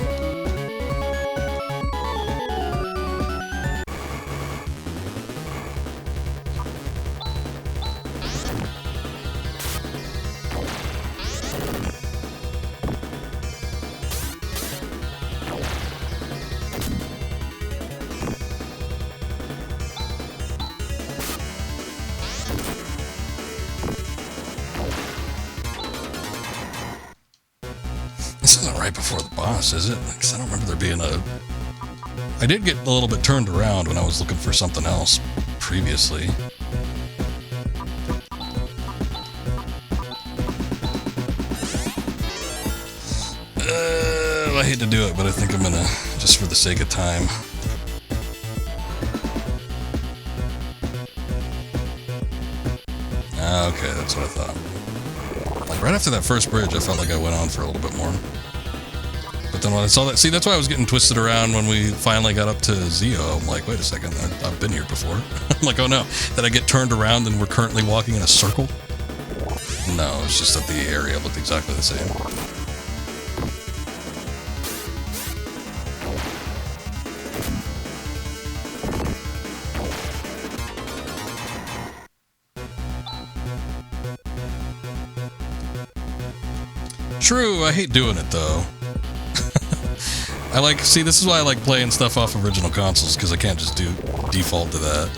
This isn't right before the boss, is it? Because I don't remember there being a... I did get a little bit turned around when I was looking for something else previously. I hate to do it, but I think I'm gonna, just for the sake of time. Okay, that's what I thought. Like, right after that first bridge, I felt like I went on for a little bit more. But then when I saw that... See, that's why I was getting twisted around when we finally got up to Zio. I'm like, wait a second, I've been here before. I'm like, oh no, did I get turned around and we're currently walking in a circle? No, it's just that the area looked exactly the same. True, I hate doing it though. I like, see, this is why I like playing stuff off original consoles, because I can't just do default to that.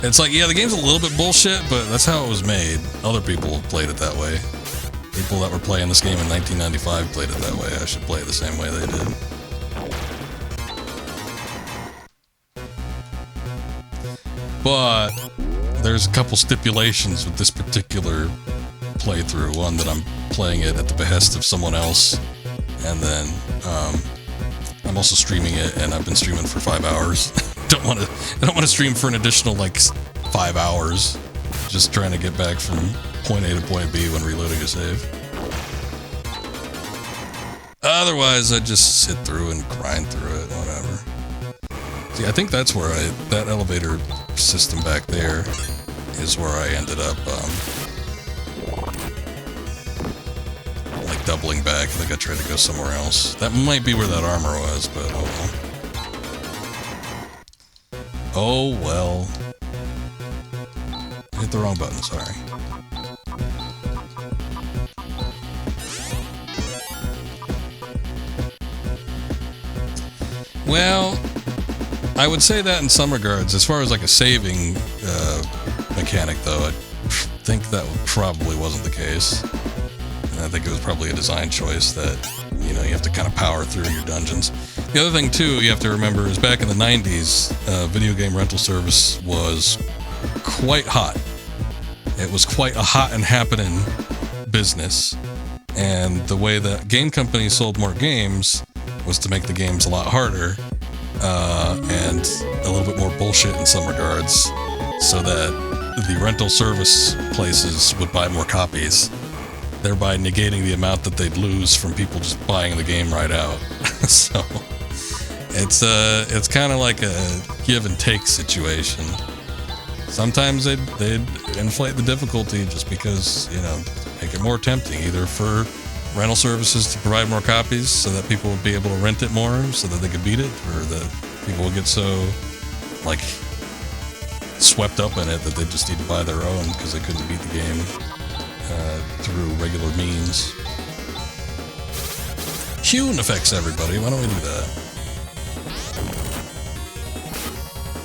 It's like, yeah, the game's a little bit bullshit, but that's how it was made. Other people have played it that way. People that were playing this game in 1995 played it that way. I should play it the same way they did. But there's a couple stipulations with this particular playthrough. One, that I'm playing it at the behest of someone else, and then I'm also streaming it, and I've been streaming for 5 hours. I don't want to stream for an additional like 5 hours, just trying to get back from point A to point B when reloading a save. Otherwise, I just sit through and grind through it, whatever. See, I think that's where that elevator system back there is where I ended up like doubling back. I think I tried to go somewhere else. That might be where that armor was, but oh well. Oh well. I hit the wrong button, sorry. Well, I would say that in some regards. As far as like a saving mechanic, though, I think that probably wasn't the case. I think it was probably a design choice that, you know, you have to kind of power through your dungeons. The other thing, too, you have to remember is back in the 90s, video game rental service was quite hot. It was quite a hot and happening business. And the way that game companies sold more games was to make the games a lot harder and a little bit more bullshit in some regards, so that the rental service places would buy more copies, thereby negating the amount that they'd lose from people just buying the game right out. So it's kind of like a give and take situation. Sometimes they'd inflate the difficulty just because, you know, make it more tempting, either for rental services to provide more copies so that people would be able to rent it more so that they could beat it, or that people would get so, like, swept up in it that they just need to buy their own because they couldn't beat the game through regular means. Hewn effects, everybody. Why don't we do that?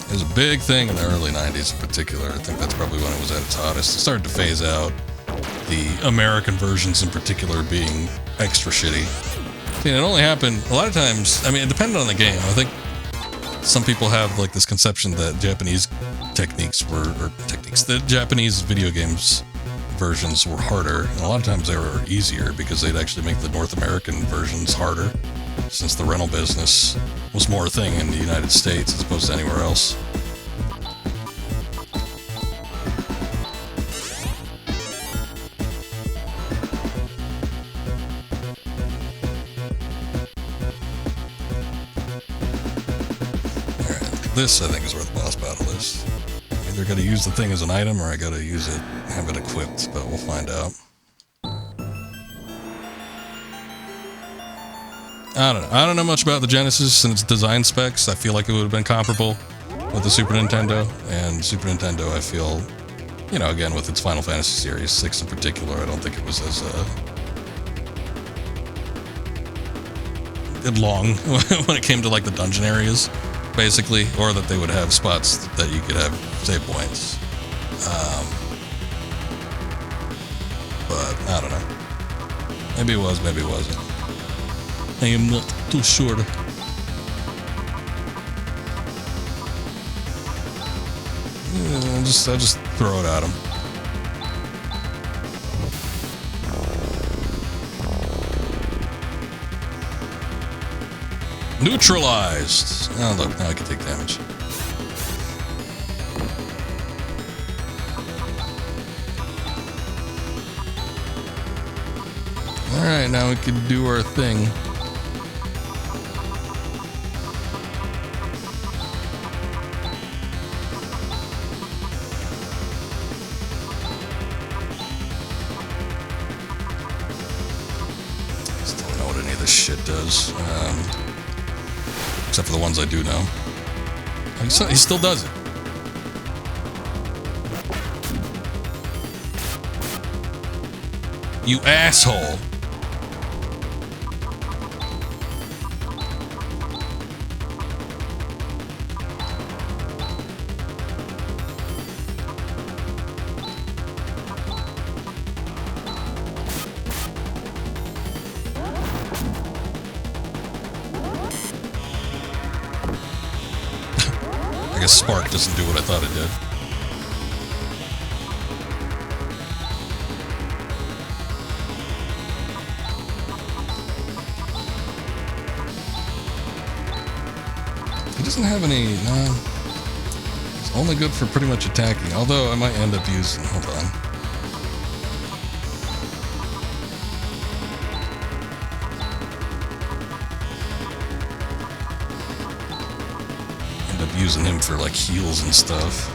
It was a big thing in the early 90s in particular. I think that's probably when it was at its hottest. It started to phase out, the American versions in particular being extra shitty. See, it only happened a lot of times. I mean, it depended on the game. I think some people have like this conception that Japanese the Japanese video games versions were harder, and a lot of times they were easier because they'd actually make the North American versions harder, since the rental business was more a thing in the United States as opposed to anywhere else. This, I think, is where the boss battle is. I either gotta use the thing as an item, or I gotta use it, have it equipped, but we'll find out. I don't know. I don't know much about the Genesis and its design specs. I feel like it would have been comparable with the Super Nintendo. And Super Nintendo, I feel, you know, again, with its Final Fantasy series, 6 in particular, I don't think it was as long when it came to, like, the dungeon areas, basically, or that they would have spots that you could have save points. But I don't know. Maybe it was, maybe it wasn't. I am not too sure. I just throw it at him. Neutralized. Oh look, now I can take damage. Alright, now we can do our thing. Still don't know what any of this shit does. Except for the ones I do know. He still does it. You asshole. I guess Spark doesn't do what I thought it did. He doesn't have any, no. It's only good for pretty much attacking, although I might end up using, hold on. Using him for like heals and stuff.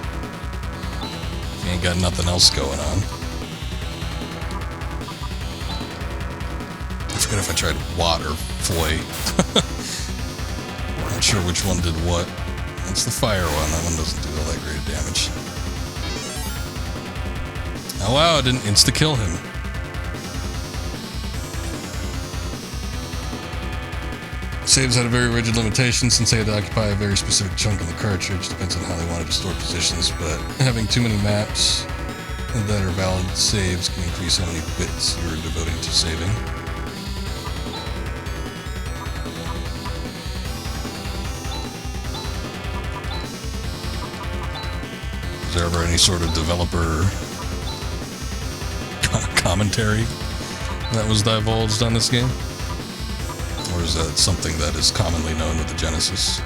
He ain't got nothing else going on. I forget if I tried Watt or Foy. Not sure which one did what. It's the fire one. That one doesn't do all that great damage. Oh wow, I didn't insta-kill him. Saves had a very rigid limitation since they had to occupy a very specific chunk of the cartridge. Depends on how they wanted to store positions, but having too many maps that are valid saves can increase how many bits you're devoting to saving. Is there ever any sort of developer commentary that was divulged on this game? Or is that something that is commonly known with the Genesis?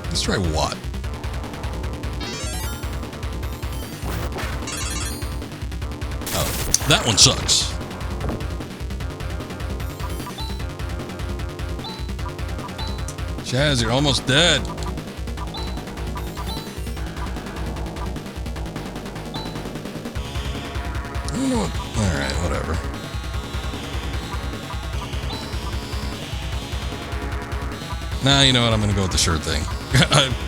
Let's try Watt. Oh, that one sucks. Chaz, you're almost dead. Alright, whatever. Nah, you know what? I'm gonna go with the sure thing.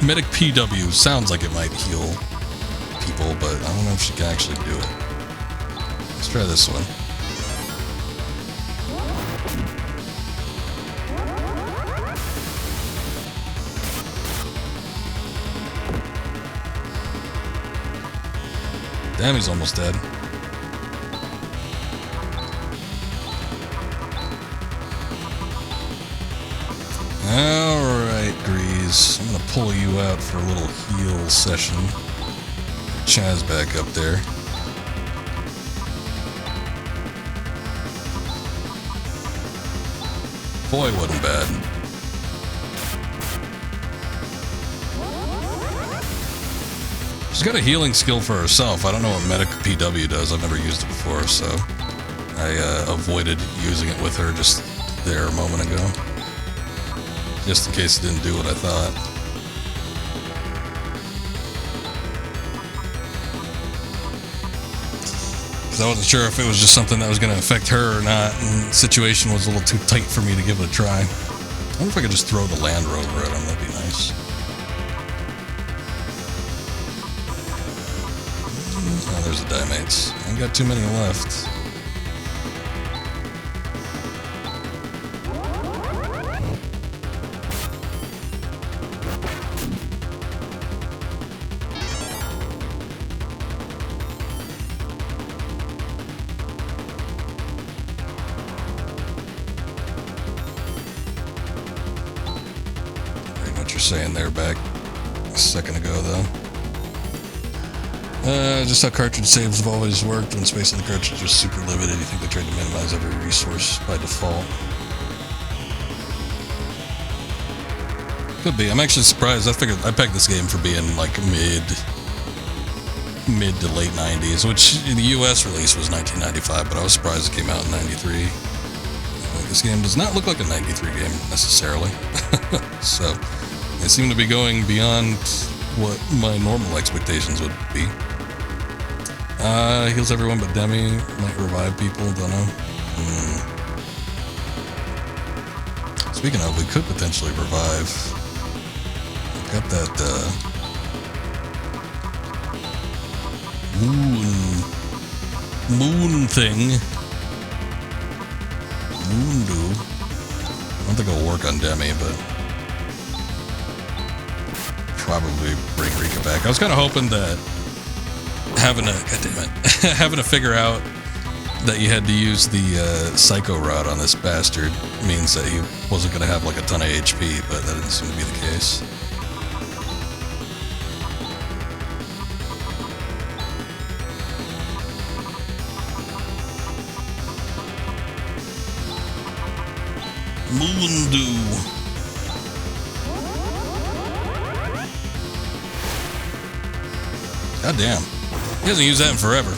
Medic PW sounds like it might heal people, but I don't know if she can actually do it. Let's try this one. Damn, he's almost dead. Alright, Grease. I'm gonna pull you out for a little heal session. Chaz back up there. Boy, wasn't bad. She's got a healing skill for herself. I don't know what Medic PW does. I've never used it before, so I avoided using it with her just there a moment ago. Just in case it didn't do what I thought. Because I wasn't sure if it was just something that was going to affect her or not, and the situation was a little too tight for me to give it a try. I wonder if I could just throw the Land Rover at him. That'd be nice. Oh, there's the Dimates. I ain't got too many left. Saying there back a second ago, though. Just how cartridge saves have always worked. When space on the cartridge was super limited, you think they tried to minimize every resource by default? Could be. I'm actually surprised. I figured I pegged this game for being like mid to late 90s, which in the US release was 1995, but I was surprised it came out in 93. This game does not look like a 93 game necessarily. So they seem to be going beyond what my normal expectations would be. Heals everyone but Demi. Might revive people, don't know. Speaking of, we could potentially revive. We've got that, moon thing. Moondu. I don't think it'll work on Demi, but probably bring Rika back. I was kind of hoping that having to figure out that you had to use the Psycho Rod on this bastard means that he wasn't going to have like a ton of HP, but that didn't seem to be the case. Moondu. God damn. He hasn't used that in forever.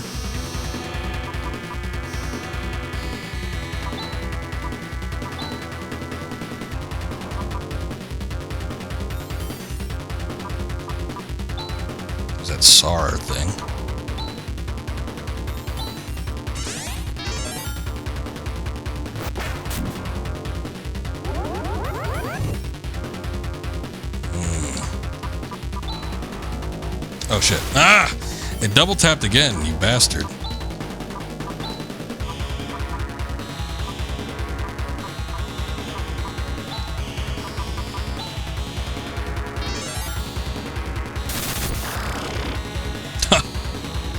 There's that SAR thing. Oh shit. Ah! It double tapped again, you bastard.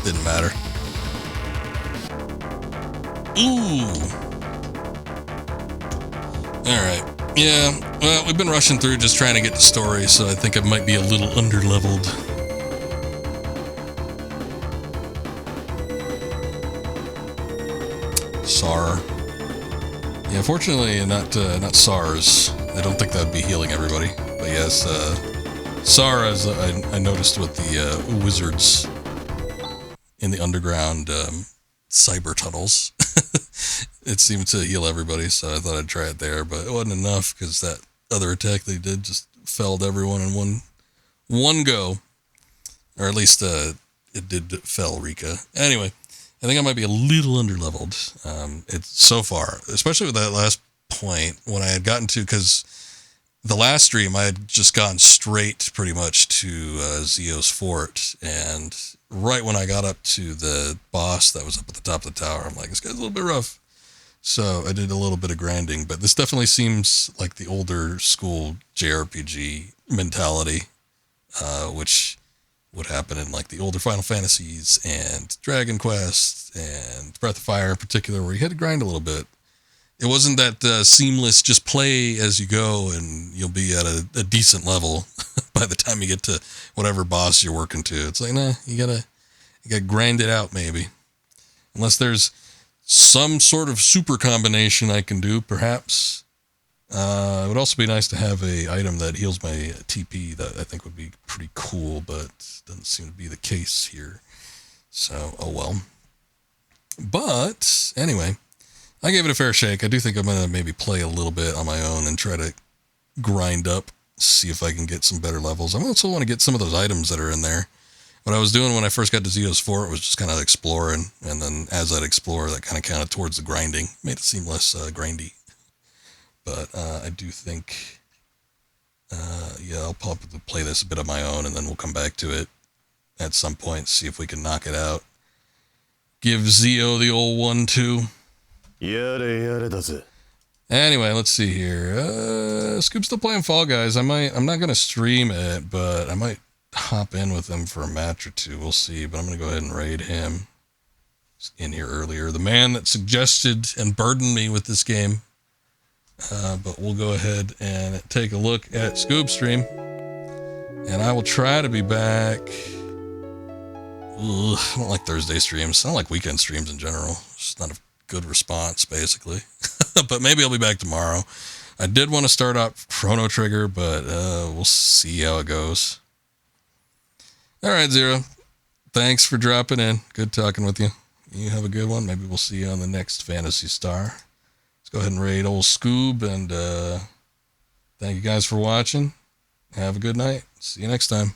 Didn't matter. Ooh. Alright. Yeah, well, we've been rushing through just trying to get the story, so I think I might be a little underleveled. SAR. Yeah, fortunately, not SARS. I don't think that would be healing everybody. But yes, SAR, as I noticed with the wizards in the underground cyber tunnels. It seemed to heal everybody, so I thought I'd try it there, but it wasn't enough because that other attack they did just felled everyone in one go. Or at least it did fell Rika. Anyway, I think I might be a little underleveled. It's so far, especially with that last point when I had gotten to, because the last stream I had just gone straight pretty much to Zio's fort, and right when I got up to the boss that was up at the top of the tower, I'm like, this guy's a little bit rough. So I did a little bit of grinding, but this definitely seems like the older school JRPG mentality, which would happen in like the older Final Fantasies and Dragon Quest and Breath of Fire in particular, where you had to grind a little bit. It wasn't that seamless, just play as you go and you'll be at a decent level by the time you get to whatever boss you're working to. It's like, nah, you gotta grind it out maybe. Unless there's some sort of super combination I can do, perhaps. It would also be nice to have a item that heals my TP. That I think would be pretty cool, but doesn't seem to be the case here. So, oh well. But, anyway, I gave it a fair shake. I do think I'm going to maybe play a little bit on my own and try to grind up, see if I can get some better levels. I also want to get some of those items that are in there. What I was doing when I first got to Zio's Fort was just kind of exploring, and then as I'd explore, that kind of counted towards the grinding. Made it seem less grindy. But I do think, yeah, I'll probably play this a bit on my own, and then we'll come back to it at some point, see if we can knock it out. Give Zio the old 1-2. Anyway, let's see here. Scoop's still playing Fall Guys. I'm not going to stream it, but I might hop in with him for a match or two. We'll see, but I'm going to go ahead and raid him. He's in here earlier. The man that suggested and burdened me with this game. But we'll go ahead and take a look at Scoop Stream. And I will try to be back. Ugh, I don't like Thursday streams. I don't like weekend streams in general. It's just not a good response, basically. But maybe I'll be back tomorrow. I did want to start up Chrono Trigger, but we'll see how it goes. All right, Zero. Thanks for dropping in. Good talking with you. You have a good one. Maybe we'll see you on the next Phantasy Star. Let's go ahead and raid old Scoob, and thank you guys for watching. Have a good night. See you next time.